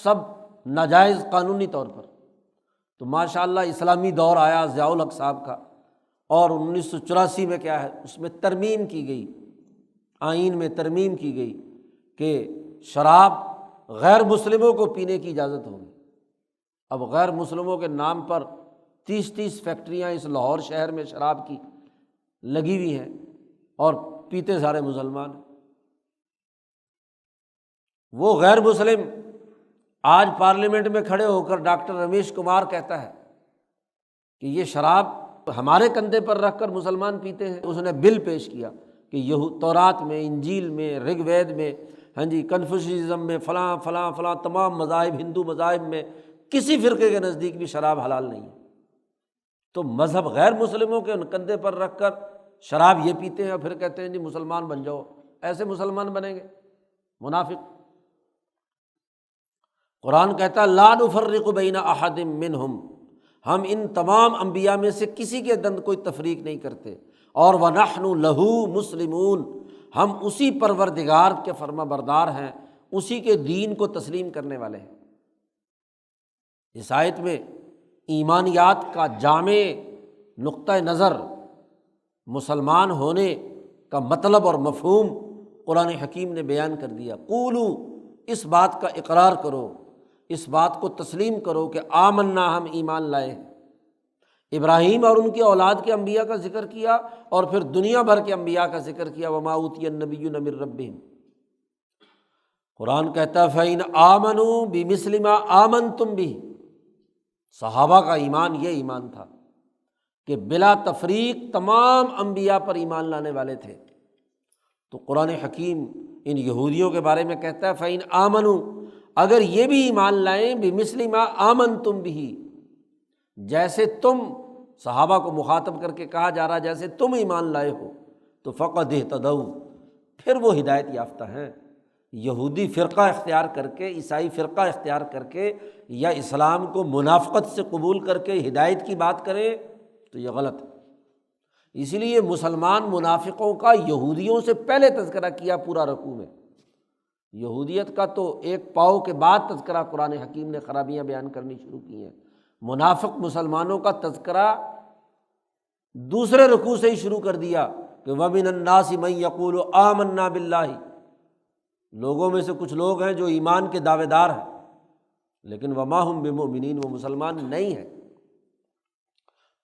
سب ناجائز قانونی طور پر۔ تو ماشاءاللہ اسلامی دور آیا ضیاء الحق صاحب کا، اور 1984 میں کیا ہے، اس میں ترمیم کی گئی، آئین میں ترمیم کی گئی کہ شراب غیر مسلموں کو پینے کی اجازت ہوگی۔ اب غیر مسلموں کے نام پر 30 فیکٹریاں اس لاہور شہر میں شراب کی لگی ہوئی ہیں اور پیتے سارے مسلمان ہیں۔ وہ غیر مسلم آج پارلیمنٹ میں کھڑے ہو کر ڈاکٹر رمیش کمار کہتا ہے کہ یہ شراب ہمارے کندھے پر رکھ کر مسلمان پیتے ہیں۔ اس نے بل پیش کیا کہ تورات میں، انجیل میں، رگ وید میں، کنفوشیزم میں، فلاں فلاں فلاں تمام مذاہب، ہندو مذاہب میں کسی فرقے کے نزدیک بھی شراب حلال نہیں ہے۔ تو مذہب غیر مسلموں کے کندھے پر رکھ کر شراب یہ پیتے ہیں اور پھر کہتے ہیں جی مسلمان بن جاؤ۔ ایسے مسلمان بنیں گے؟ منافق۔ قرآن کہتا ہے لا نفرق بین احد منہم، ہم ان تمام انبیاء میں سے کسی کے اندر کوئی تفریق نہیں کرتے، اور وَنَحْنُ لَهُ مُسْلِمُونَ، ہم اسی پروردگار کے فرما بردار ہیں، اسی کے دین کو تسلیم کرنے والے ہیں۔ اس آیت میں ایمانیات کا جامع نقطہ نظر، مسلمان ہونے کا مطلب اور مفہوم قرآن حکیم نے بیان کر دیا۔ قولو، اس بات کا اقرار کرو، اس بات کو تسلیم کرو کہ آمنا، ہم ایمان لائے ہیں۔ ابراہیم اور ان کی اولاد کے انبیاء کا ذکر کیا اور پھر دنیا بھر کے انبیاء کا ذکر کیا۔ وما اوتی النبیون من ربہم، قرآن کہتا ہے فإن آمنوا بمثل ما آمنتم بہ، صحابہ کا ایمان یہ ایمان تھا کہ بلا تفریق تمام انبیاء پر ایمان لانے والے تھے۔ تو قرآن حکیم ان یہودیوں کے بارے میں کہتا ہے فإن آمنوا، اگر یہ بھی ایمان لائیں بمثل ما آمنتم بہ، جیسے تم، صحابہ کو مخاطب کر کے کہا جا رہا جیسے تم ایمان لائے ہو، تو فقد اہتدوا، پھر وہ ہدایت یافتہ ہیں۔ یہودی فرقہ اختیار کر کے، عیسائی فرقہ اختیار کر کے، یا اسلام کو منافقت سے قبول کر کے ہدایت کی بات کریں تو یہ غلط ہے۔ اسی لیے مسلمان منافقوں کا یہودیوں سے پہلے تذکرہ کیا پورا رکوع میں۔ یہودیت کا تو ایک پاؤ کے بعد تذکرہ قرآن حکیم نے خرابیاں بیان کرنی شروع کی ہیں۔ منافق مسلمانوں کا تذکرہ دوسرے رکوع سے ہی شروع کر دیا کہ وَمِنَ النَّاسِ مَن يَقُولُ آمَنَّا بِاللَّهِ، لوگوں میں سے کچھ لوگ ہیں جو ایمان کے دعوے دار ہیں لیکن وما ہم بمؤمنین، وہ مسلمان نہیں ہیں۔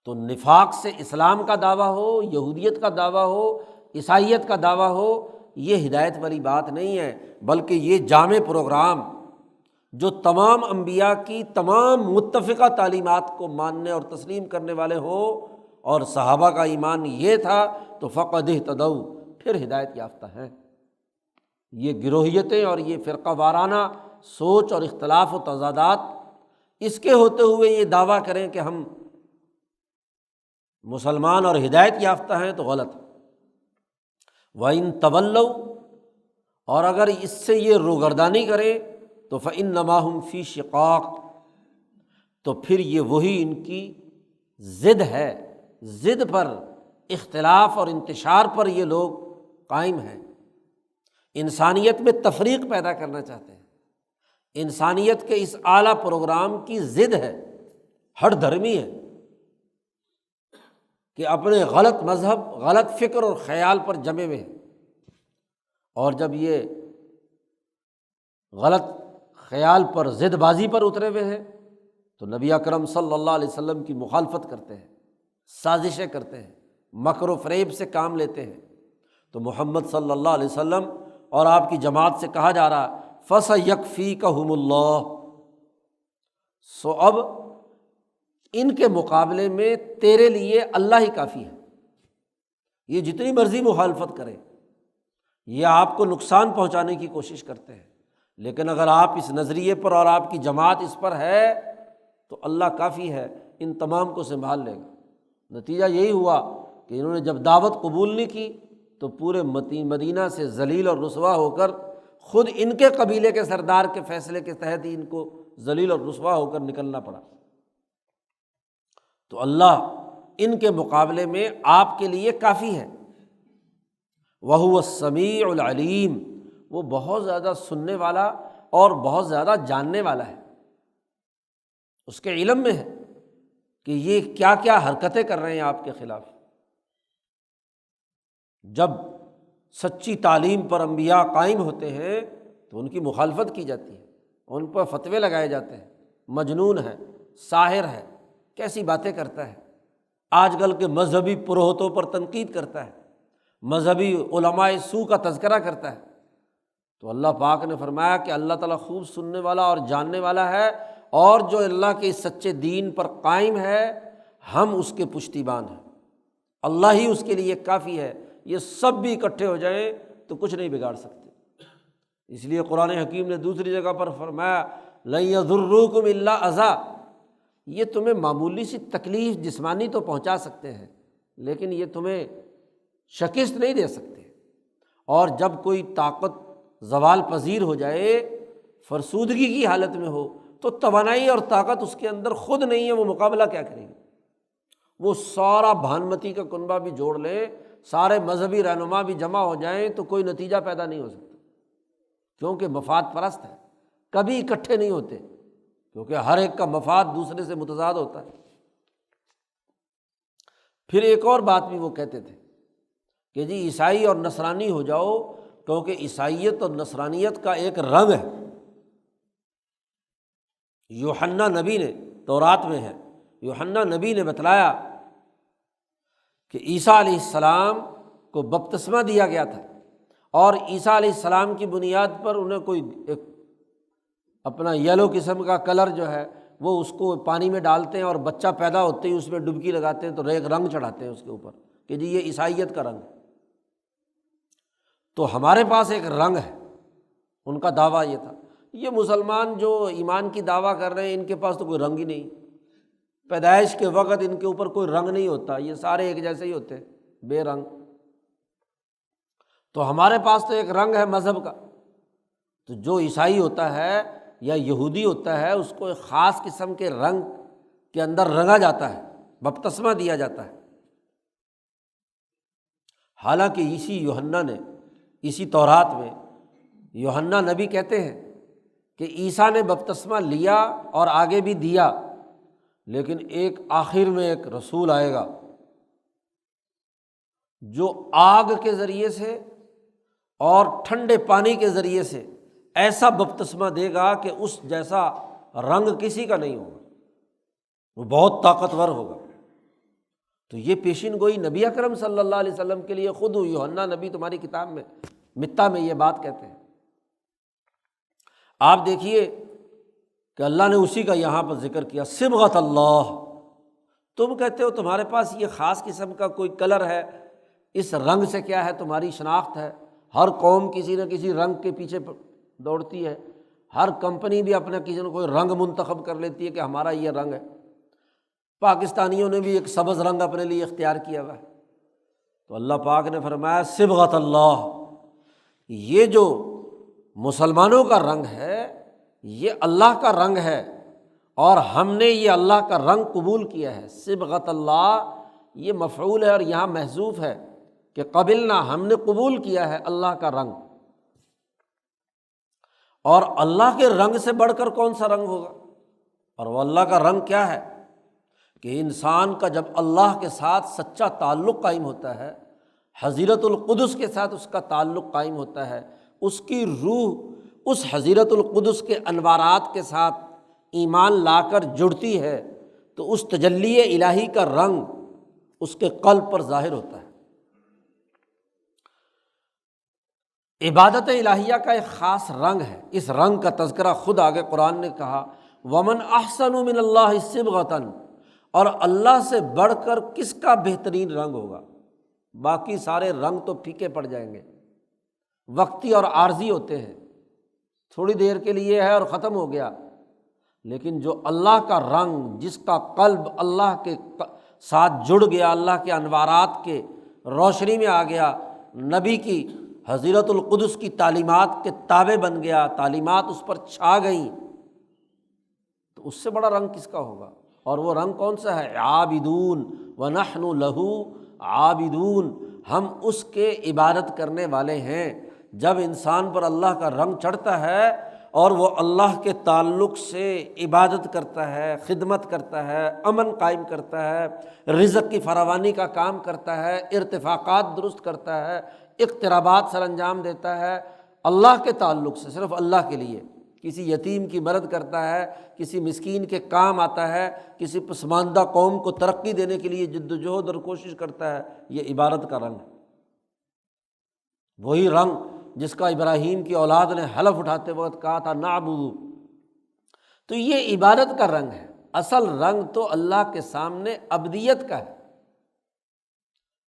تو نفاق سے اسلام کا دعویٰ ہو، یہودیت کا دعویٰ ہو، عیسائیت کا دعویٰ ہو، یہ ہدایت والی بات نہیں ہے، بلکہ یہ جامع پروگرام جو تمام انبیاء کی تمام متفقہ تعلیمات کو ماننے اور تسلیم کرنے والے ہو، اور صحابہ کا ایمان یہ تھا تو فقد اہتدوا، پھر ہدایت یافتہ ہیں۔ یہ گروہیتیں اور یہ فرقہ وارانہ سوچ اور اختلاف و تضادات، اس کے ہوتے ہوئے یہ دعویٰ کریں کہ ہم مسلمان اور ہدایت یافتہ ہیں تو غلط ہے۔ وَإِن تَوَلَّوْا، اور اگر اس سے یہ روگردانی کریں تو فَإِنَّمَا هُمْ فِي شِقَاقٍ، تو پھر یہ وہی ان کی ضد ہے، ضد پر، اختلاف اور انتشار پر یہ لوگ قائم ہیں۔ انسانیت میں تفریق پیدا کرنا چاہتے ہیں۔ انسانیت کے اس اعلیٰ پروگرام کی ضد ہے، ہٹ دھرمی ہے کہ اپنے غلط مذہب، غلط فکر اور خیال پر جمے ہوئے ہیں، اور جب یہ غلط خیال پر، ضد بازی پر اترے ہوئے ہیں تو نبی اکرم صلی اللہ علیہ وسلم کی مخالفت کرتے ہیں، سازشیں کرتے ہیں، مکر و فریب سے کام لیتے ہیں۔ تو محمد صلی اللہ علیہ وسلم اور آپ کی جماعت سے کہا جا رہا فَسَيَكْفِيكَهُمُ اللَّهُ، سو اب ان کے مقابلے میں تیرے لیے اللہ ہی کافی ہے۔ یہ جتنی مرضی مخالفت کرے، یہ آپ کو نقصان پہنچانے کی کوشش کرتے ہیں، لیکن اگر آپ اس نظریے پر اور آپ کی جماعت اس پر ہے تو اللہ کافی ہے، ان تمام کو سنبھال لے گا۔ نتیجہ یہی ہوا کہ انہوں نے جب دعوت قبول نہیں کی تو پورے مدینہ سے ذلیل اور رسوا ہو کر، خود ان کے قبیلے کے سردار کے فیصلے کے تحت ہی ان کو ذلیل اور رسوا ہو کر نکلنا پڑا۔ تو اللہ ان کے مقابلے میں آپ کے لیے کافی ہے۔ وَهُوَ السَّمِيعُ الْعَلِيمُ، وہ بہت زیادہ سننے والا اور بہت زیادہ جاننے والا ہے، اس کے علم میں ہے کہ یہ کیا کیا حرکتیں کر رہے ہیں آپ کے خلاف۔ جب سچی تعلیم پر انبیاء قائم ہوتے ہیں تو ان کی مخالفت کی جاتی ہے، ان پر فتوے لگائے جاتے ہیں، مجنون ہے، ساحر ہے، کیسی باتیں کرتا ہے، آج کل کے مذہبی پروہتوں پر تنقید کرتا ہے، مذہبی علماء سو کا تذکرہ کرتا ہے۔ تو اللہ پاک نے فرمایا کہ اللہ تعالیٰ خوب سننے والا اور جاننے والا ہے، اور جو اللہ کے سچے دین پر قائم ہے ہم اس کے پشتیبان ہیں، اللہ ہی اس کے لیے کافی ہے، یہ سب بھی اکٹھے ہو جائیں تو کچھ نہیں بگاڑ سکتے۔ اس لیے قرآن حکیم نے دوسری جگہ پر فرمایا لن یضروکم الا اذی، یہ تمہیں معمولی سی تکلیف جسمانی تو پہنچا سکتے ہیں لیکن یہ تمہیں شکست نہیں دے سکتے، اور جب کوئی طاقت زوال پذیر ہو جائے، فرسودگی کی حالت میں ہو، تو توانائی اور طاقت اس کے اندر خود نہیں ہے، وہ مقابلہ کیا کرے گی؟ وہ سارا بھانمتی کا کنبہ بھی جوڑ لے، سارے مذہبی رہنما بھی جمع ہو جائیں تو کوئی نتیجہ پیدا نہیں ہو سکتا، کیونکہ مفاد پرست ہے، کبھی اکٹھے نہیں ہوتے، کیونکہ ہر ایک کا مفاد دوسرے سے متضاد ہوتا ہے۔ پھر ایک اور بات بھی وہ کہتے تھے کہ جی عیسائی اور نصرانی ہو جاؤ، کیونکہ عیسائیت اور نصرانیت کا ایک رنگ ہے۔ یوحنا نبی نے، تورات میں ہے، یوحنا نبی نے بتلایا کہ عیسیٰ علیہ السلام کو بپتسمہ دیا گیا تھا، اور عیسیٰ علیہ السلام کی بنیاد پر انہیں کوئی ایک اپنا یلو قسم کا کلر جو ہے وہ اس کو پانی میں ڈالتے ہیں، اور بچہ پیدا ہوتے ہی اس میں ڈبکی لگاتے ہیں تو ایک رنگ چڑھاتے ہیں اس کے اوپر کہ جی یہ عیسائیت کا رنگ ہے۔ تو ہمارے پاس ایک رنگ ہے، ان کا دعویٰ یہ تھا۔ یہ مسلمان جو ایمان کی دعویٰ کر رہے ہیں ان کے پاس تو کوئی رنگ ہی نہیں، پیدائش کے وقت ان کے اوپر کوئی رنگ نہیں ہوتا، یہ سارے ایک جیسے ہی ہوتے ہیں، بے رنگ۔ تو ہمارے پاس تو ایک رنگ ہے مذہب کا، تو جو عیسائی ہوتا ہے یا یہودی ہوتا ہے اس کو ایک خاص قسم کے رنگ کے اندر رنگا جاتا ہے، بپتسمہ دیا جاتا ہے۔ حالانکہ اسی یوحنا نے، اسی تورات میں یوحنا نبی کہتے ہیں کہ عیسیٰ نے بپتسمہ لیا اور آگے بھی دیا، لیکن ایک آخر میں ایک رسول آئے گا جو آگ کے ذریعے سے اور ٹھنڈے پانی کے ذریعے سے ایسا بپتسمہ دے گا کہ اس جیسا رنگ کسی کا نہیں ہوگا، وہ بہت طاقتور ہوگا۔ تو یہ پیشین گوئی نبی اکرم صلی اللہ علیہ وسلم کے لیے خود یوحنا نبی تمہاری کتاب میں متا میں یہ بات کہتے ہیں۔ آپ دیکھیے کہ اللہ نے اسی کا یہاں پر ذکر کیا، صبغۃ اللہ۔ تم کہتے ہو تمہارے پاس یہ خاص قسم کا کوئی کلر ہے، اس رنگ سے کیا ہے تمہاری شناخت ہے؟ ہر قوم کسی نہ کسی رنگ کے پیچھے دوڑتی ہے، ہر کمپنی بھی اپنا کسی نہ کوئی رنگ منتخب کر لیتی ہے کہ ہمارا یہ رنگ ہے۔ پاکستانیوں نے بھی ایک سبز رنگ اپنے لیے اختیار کیا ہوا ہے۔ تو اللہ پاک نے فرمایا صبغۃ اللہ، یہ جو مسلمانوں کا رنگ ہے یہ اللہ کا رنگ ہے، اور ہم نے یہ اللہ کا رنگ قبول کیا ہے۔ صبغۃ اللہ یہ مفعول ہے اور یہاں محذوف ہے کہ قبلنا، ہم نے قبول کیا ہے اللہ کا رنگ۔ اور اللہ کے رنگ سے بڑھ کر کون سا رنگ ہوگا؟ اور وہ اللہ کا رنگ کیا ہے کہ انسان کا جب اللہ کے ساتھ سچا تعلق قائم ہوتا ہے، حضیرت القدس کے ساتھ اس کا تعلق قائم ہوتا ہے، اس کی روح اس حضیرت القدس کے انوارات کے ساتھ ایمان لا کر جڑتی ہے، تو اس تجلی الہی کا رنگ اس کے قلب پر ظاہر ہوتا ہے۔ عبادت الہیہ کا ایک خاص رنگ ہے، اس رنگ کا تذکرہ خود آگے قرآن نے کہا وَمَنْ أَحْسَنُ مِنَ اللَّهِ صِبْغَةً، اور اللہ سے بڑھ کر کس کا بہترین رنگ ہوگا؟ باقی سارے رنگ تو پھیکے پڑ جائیں گے، وقتی اور عارضی ہوتے ہیں، تھوڑی دیر کے لیے ہے اور ختم ہو گیا، لیکن جو اللہ کا رنگ، جس کا قلب اللہ کے ساتھ جڑ گیا، اللہ کے انوارات کے روشنی میں آ گیا، نبی کی حضرت القدس کی تعلیمات کے تابع بن گیا، تعلیمات اس پر چھا گئیں، تو اس سے بڑا رنگ کس کا ہوگا؟ اور وہ رنگ کون سا ہے؟ عابدون ونحن لہ عابدون، ہم اس کے عبادت کرنے والے ہیں۔ جب انسان پر اللہ کا رنگ چڑھتا ہے اور وہ اللہ کے تعلق سے عبادت کرتا ہے، خدمت کرتا ہے، امن قائم کرتا ہے، رزق کی فراوانی کا کام کرتا ہے، ارتفاقات درست کرتا ہے، اقترابات سر انجام دیتا ہے، اللہ کے تعلق سے، صرف اللہ کے لیے، کسی یتیم کی مدد کرتا ہے، کسی مسکین کے کام آتا ہے، کسی پسماندہ قوم کو ترقی دینے کے لیے جد و جہد اور کوشش کرتا ہے، یہ عبادت کا رنگ ہے۔ وہی رنگ جس کا ابراہیم کی اولاد نے حلف اٹھاتے وقت کہا تھا نعبد، تو یہ عبادت کا رنگ ہے۔ اصل رنگ تو اللہ کے سامنے عبدیت کا ہے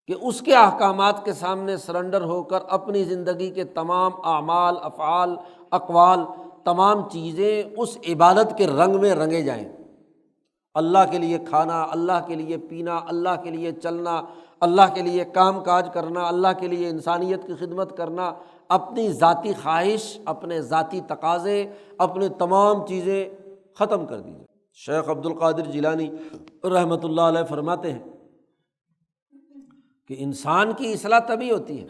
کہ اس کے احکامات کے سامنے سرنڈر ہو کر اپنی زندگی کے تمام اعمال، افعال، اقوال، تمام چیزیں اس عبادت کے رنگ میں رنگے جائیں۔ اللہ کے لیے کھانا، اللہ کے لیے پینا، اللہ کے لیے چلنا، اللہ کے لیے کام کاج کرنا، اللہ کے لیے انسانیت کی خدمت کرنا، اپنی ذاتی خواہش، اپنے ذاتی تقاضے، اپنے تمام چیزیں ختم کر دیجیے۔ شیخ عبد القادر جیلانی رحمۃ اللہ علیہ فرماتے ہیں کہ انسان کی اصلاح تبھی ہوتی ہے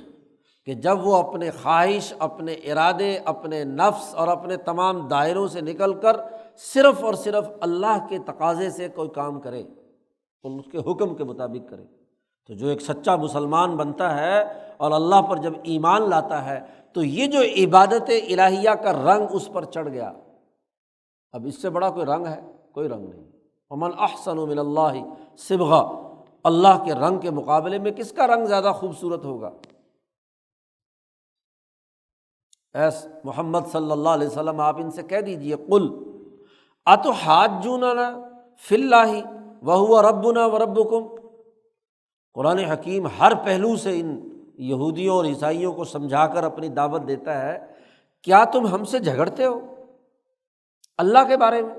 کہ جب وہ اپنے خواہش، اپنے ارادے، اپنے نفس اور اپنے تمام دائروں سے نکل کر صرف اور صرف اللہ کے تقاضے سے کوئی کام کرے اور اس کے حکم کے مطابق کرے۔ تو جو ایک سچا مسلمان بنتا ہے اور اللہ پر جب ایمان لاتا ہے تو یہ جو عبادت الہیہ کا رنگ اس پر چڑھ گیا، اب اس سے بڑا کوئی رنگ ہے؟ کوئی رنگ نہیں۔ ومن احسن من اللہ صبغہ، اللہ کے رنگ کے مقابلے میں کس کا رنگ زیادہ خوبصورت ہوگا؟ ایس محمد صلی اللہ علیہ وسلم آپ ان سے کہہ دیجئے قل اتحاجوننا فی اللہ وہو ربنا وربکم۔ قرآن حکیم ہر پہلو سے ان یہودیوں اور عیسائیوں کو سمجھا کر اپنی دعوت دیتا ہے، کیا تم ہم سے جھگڑتے ہو اللہ کے بارے میں؟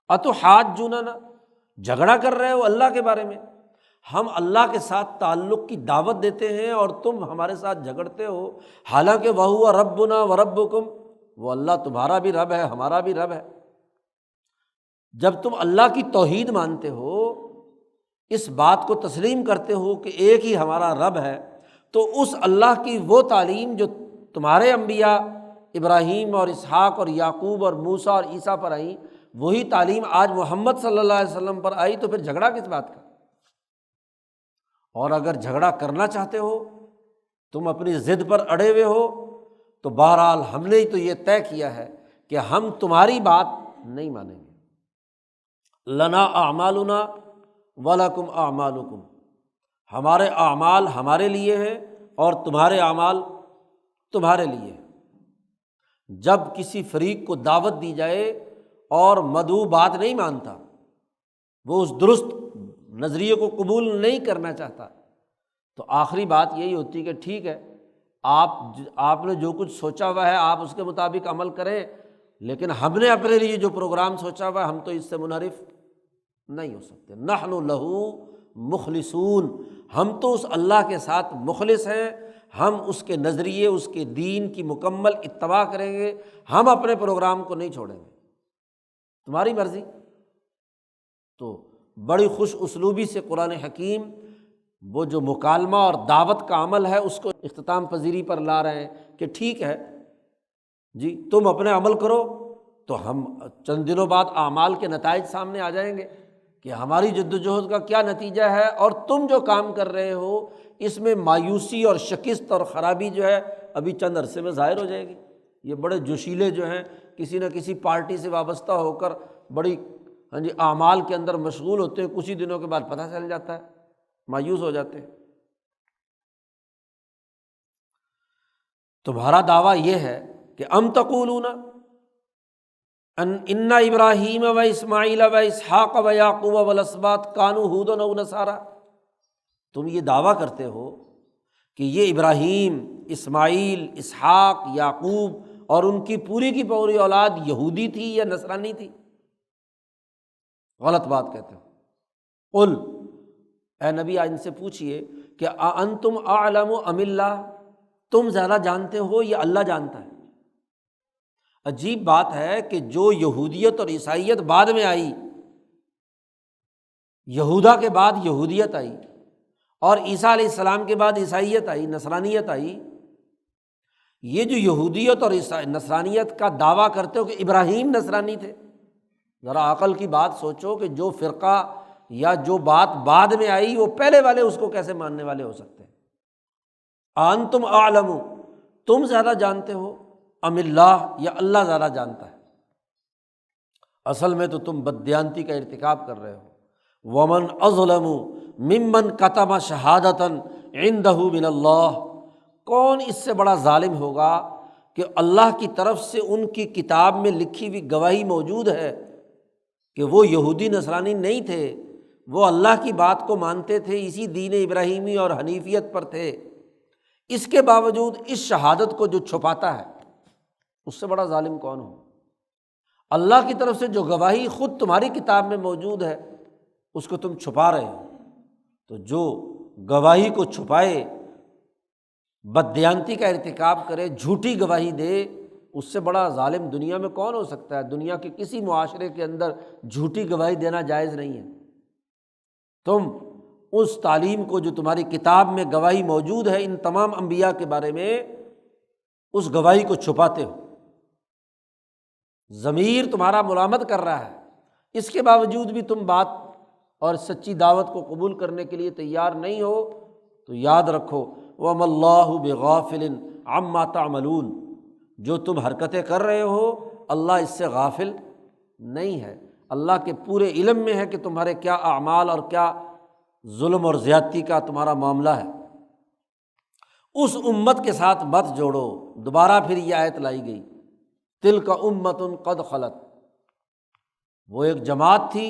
اتحاجوننا، جھگڑا کر رہے ہو اللہ کے بارے میں؟ ہم اللہ کے ساتھ تعلق کی دعوت دیتے ہیں اور تم ہمارے ساتھ جھگڑتے ہو، حالانکہ وہو ربنا وربکم، وہ اللہ تمہارا بھی رب ہے، ہمارا بھی رب ہے۔ جب تم اللہ کی توحید مانتے ہو، اس بات کو تسلیم کرتے ہو کہ ایک ہی ہمارا رب ہے، تو اس اللہ کی وہ تعلیم جو تمہارے انبیاء ابراہیم اور اسحاق اور یعقوب اور موسیٰ اور عیسیٰ پر آئیں، وہی تعلیم آج محمد صلی اللہ علیہ وسلم پر آئی، تو پھر جھگڑا کس بات کا؟ اور اگر جھگڑا کرنا چاہتے ہو، تم اپنی ضد پر اڑے ہوئے ہو، تو بہرحال ہم نے تو یہ طے کیا ہے کہ ہم تمہاری بات نہیں مانیں گے۔ لنا اعمالنا ولکم اعمالکم، ہمارے اعمال ہمارے لیے ہیں اور تمہارے اعمال تمہارے لیے ہیں۔ جب کسی فریق کو دعوت دی جائے اور مدعو بات نہیں مانتا، وہ اس درست نظریے کو قبول نہیں کرنا چاہتا، تو آخری بات یہی ہوتی کہ ٹھیک ہے، آپ نے جو کچھ سوچا ہوا ہے آپ اس کے مطابق عمل کریں، لیکن ہم نے اپنے لیے جو پروگرام سوچا ہوا ہے ہم تو اس سے منحرف نہیں ہو سکتے۔ نحن لہو مخلصون، ہم تو اس اللہ کے ساتھ مخلص ہیں، ہم اس کے نظریے، اس کے دین کی مکمل اتباع کریں گے، ہم اپنے پروگرام کو نہیں چھوڑیں گے، تمہاری مرضی۔ تو بڑی خوش اسلوبی سے قرآن حکیم وہ جو مکالمہ اور دعوت کا عمل ہے اس کو اختتام پذیری پر لا رہے ہیں کہ ٹھیک ہے جی، تم اپنے عمل کرو، تو ہم چند دنوں بعد اعمال کے نتائج سامنے آ جائیں گے کہ ہماری جد و جہد کا کیا نتیجہ ہے، اور تم جو کام کر رہے ہو اس میں مایوسی اور شکست اور خرابی جو ہے ابھی چند عرصے میں ظاہر ہو جائے گی۔ یہ بڑے جوشیلے جو ہیں کسی نہ کسی پارٹی سے وابستہ ہو کر بڑی اعمال کے اندر مشغول ہوتے ہیں، کچھ ہی دنوں کے بعد پتہ چل جاتا ہے، مایوس ہو جاتے ہیں۔ تمہارا دعویٰ یہ ہے کہ ام تقولون ان ابراہیم و اسماعیل و اسحاق و یعقوب والاسباط کانوا ھودا او نصارا، تم یہ دعویٰ کرتے ہو کہ یہ ابراہیم، اسماعیل، اسحاق، یعقوب اور ان کی پوری اولاد یہودی تھی یا نصرانی تھی۔ غلط بات کہتے ہو۔ قل، اے نبی ان سے پوچھئے کہ انتم اعلم ام اللہ، تم زیادہ جانتے ہو یا اللہ جانتا ہے؟ عجیب بات ہے کہ جو یہودیت اور عیسائیت بعد میں آئی، یہودا کے بعد یہودیت آئی، اور عیسیٰ علیہ السلام کے بعد عیسائیت آئی، نصرانیت آئی، یہ جو یہودیت اور نصرانیت کا دعویٰ کرتے ہو کہ ابراہیم نصرانی تھے، ذرا عقل کی بات سوچو کہ جو فرقہ یا جو بات بعد میں آئی وہ پہلے والے اس کو کیسے ماننے والے ہو سکتے ہیں؟ انتم اعلم، تم زیادہ جانتے ہو ام اللہ، یا اللہ زیادہ جانتا ہے؟ اصل میں تو تم بددیانتی کا ارتکاب کر رہے ہو۔ ومن اظلم ممن کتم شہادۃ عندہ من اللہ، کون اس سے بڑا ظالم ہوگا کہ اللہ کی طرف سے ان کی کتاب میں لکھی ہوئی گواہی موجود ہے کہ وہ یہودی نصرانی نہیں تھے، وہ اللہ کی بات کو مانتے تھے، اسی دین ابراہیمی اور حنیفیت پر تھے، اس کے باوجود اس شہادت کو جو چھپاتا ہے، اس سے بڑا ظالم کون ہو؟ اللہ کی طرف سے جو گواہی خود تمہاری کتاب میں موجود ہے اس کو تم چھپا رہے ہو۔ تو جو گواہی کو چھپائے، بددیانتی کا ارتکاب کرے، جھوٹی گواہی دے، اس سے بڑا ظالم دنیا میں کون ہو سکتا ہے؟ دنیا کے کسی معاشرے کے اندر جھوٹی گواہی دینا جائز نہیں ہے۔ تم اس تعلیم کو جو تمہاری کتاب میں گواہی موجود ہے ان تمام انبیاء کے بارے میں، اس گواہی کو چھپاتے ہو۔ ضمیر تمہارا ملامت کر رہا ہے، اس کے باوجود بھی تم بات اور سچی دعوت کو قبول کرنے کے لیے تیار نہیں ہو، تو یاد رکھو وَمَا اللَّهُ بِغَافِلٍ عَمَّا تَعْمَلُونَ، جو تم حرکتیں کر رہے ہو اللہ اس سے غافل نہیں ہے۔ اللہ کے پورے علم میں ہے کہ تمہارے کیا اعمال اور کیا ظلم اور زیادتی کا تمہارا معاملہ ہے۔ اس امت کے ساتھ مت جوڑو، دوبارہ پھر یہ آیت لائی گئی، تلک امۃ قد خلت، وہ ایک جماعت تھی،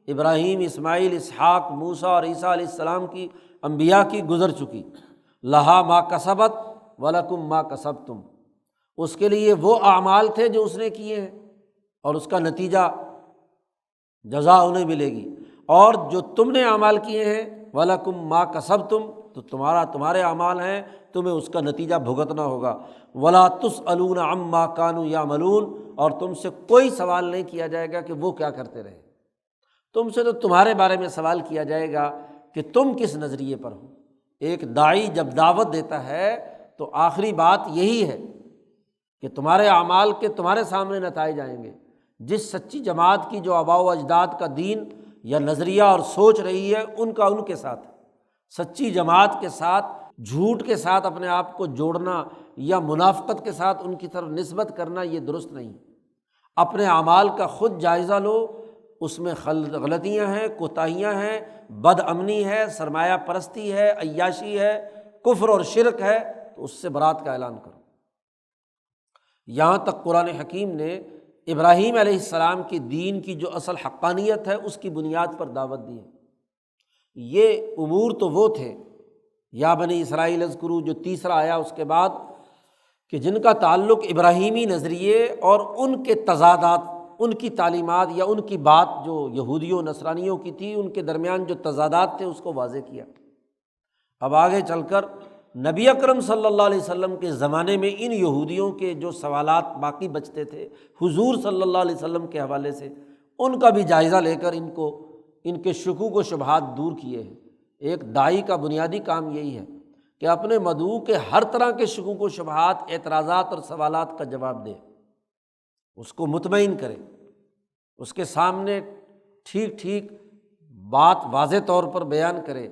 ابراہیم، اسماعیل، اسحاق، موسیٰ اور عیسیٰ علیہ السلام کی، انبیاء کی، گزر چکی، لہا ما کسبت ولکم ما کسبتم، اس کے لیے وہ اعمال تھے جو اس نے کیے ہیں اور اس کا نتیجہ جزا انہیں ملے گی، اور جو تم نے اعمال کیے ہیں وَلَكُمْ مَا كَسَبْتُمْ، تو تمہارے اعمال ہیں، تمہیں اس کا نتیجہ بھگتنا ہوگا۔ وَلَا تُسْأَلُونَ عَمَّا كَانُوا يَعْمَلُونَ، اور تم سے کوئی سوال نہیں کیا جائے گا کہ وہ کیا کرتے رہے، تم سے تو تمہارے بارے میں سوال کیا جائے گا کہ تم کس نظریے پر ہو۔ ایک داعی جب دعوت دیتا ہے تو آخری بات یہی ہے کہ تمہارے اعمال کے تمہارے سامنے نتائج آئیں گے۔ جس سچی جماعت کی جو آباء و اجداد کا دین یا نظریہ اور سوچ رہی ہے ان کا ان کے ساتھ، سچی جماعت کے ساتھ جھوٹ کے ساتھ اپنے آپ کو جوڑنا یا منافقت کے ساتھ ان کی طرف نسبت کرنا یہ درست نہیں۔ اپنے اعمال کا خود جائزہ لو، اس میں غلطیاں ہیں، کوتاہیاں ہیں، بد امنی ہے، سرمایہ پرستی ہے، عیاشی ہے، کفر اور شرک ہے، تو اس سے برات کا اعلان کرو۔ یہاں تک قرآن حکیم نے ابراہیم علیہ السلام کی دین کی جو اصل حقانیت ہے اس کی بنیاد پر دعوت دی ہے۔ یہ امور تو وہ تھے، یا بنی اسرائیل اذکروا جو تیسرا آیا اس کے بعد، کہ جن کا تعلق ابراہیمی نظریے اور ان کے تضادات، ان کی تعلیمات یا ان کی بات جو یہودیوں نصرانیوں کی تھی، ان کے درمیان جو تضادات تھے اس کو واضح کیا۔ اب آگے چل کر نبی اکرم صلی اللہ علیہ وسلم کے زمانے میں ان یہودیوں کے جو سوالات باقی بچتے تھے حضور صلی اللہ علیہ وسلم کے حوالے سے، ان کا بھی جائزہ لے کر ان کے شکوک و شبہات دور کیے ہیں۔ ایک داعی کا بنیادی کام یہی ہے کہ اپنے مدعو کے ہر طرح کے شکوک و شبہات، اعتراضات اور سوالات کا جواب دے، اس کو مطمئن کرے، اس کے سامنے ٹھیک ٹھیک بات واضح طور پر بیان کرے،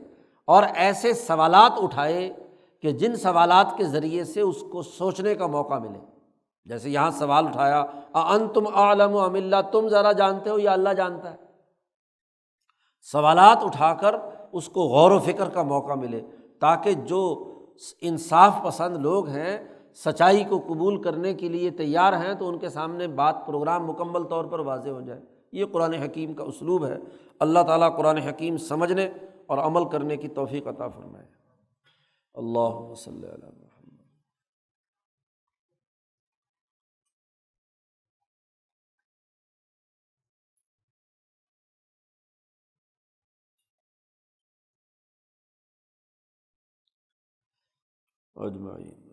اور ایسے سوالات اٹھائے کہ جن سوالات کے ذریعے سے اس کو سوچنے کا موقع ملے۔ جیسے یہاں سوال اٹھایا اَأَنتُمْ أَعْلَمُ أَمِ اللَّهُ، تم ذرا جانتے ہو یا اللہ جانتا ہے؟ سوالات اٹھا کر اس کو غور و فکر کا موقع ملے، تاکہ جو انصاف پسند لوگ ہیں، سچائی کو قبول کرنے کے لیے تیار ہیں، تو ان کے سامنے بات پروگرام مکمل طور پر واضح ہو جائے۔ یہ قرآن حکیم کا اسلوب ہے۔ اللہ تعالیٰ قرآن حکیم سمجھنے اور عمل کرنے کی توفیق عطا فرمائے۔ اللہم صلی علی محمد۔ اجمعین۔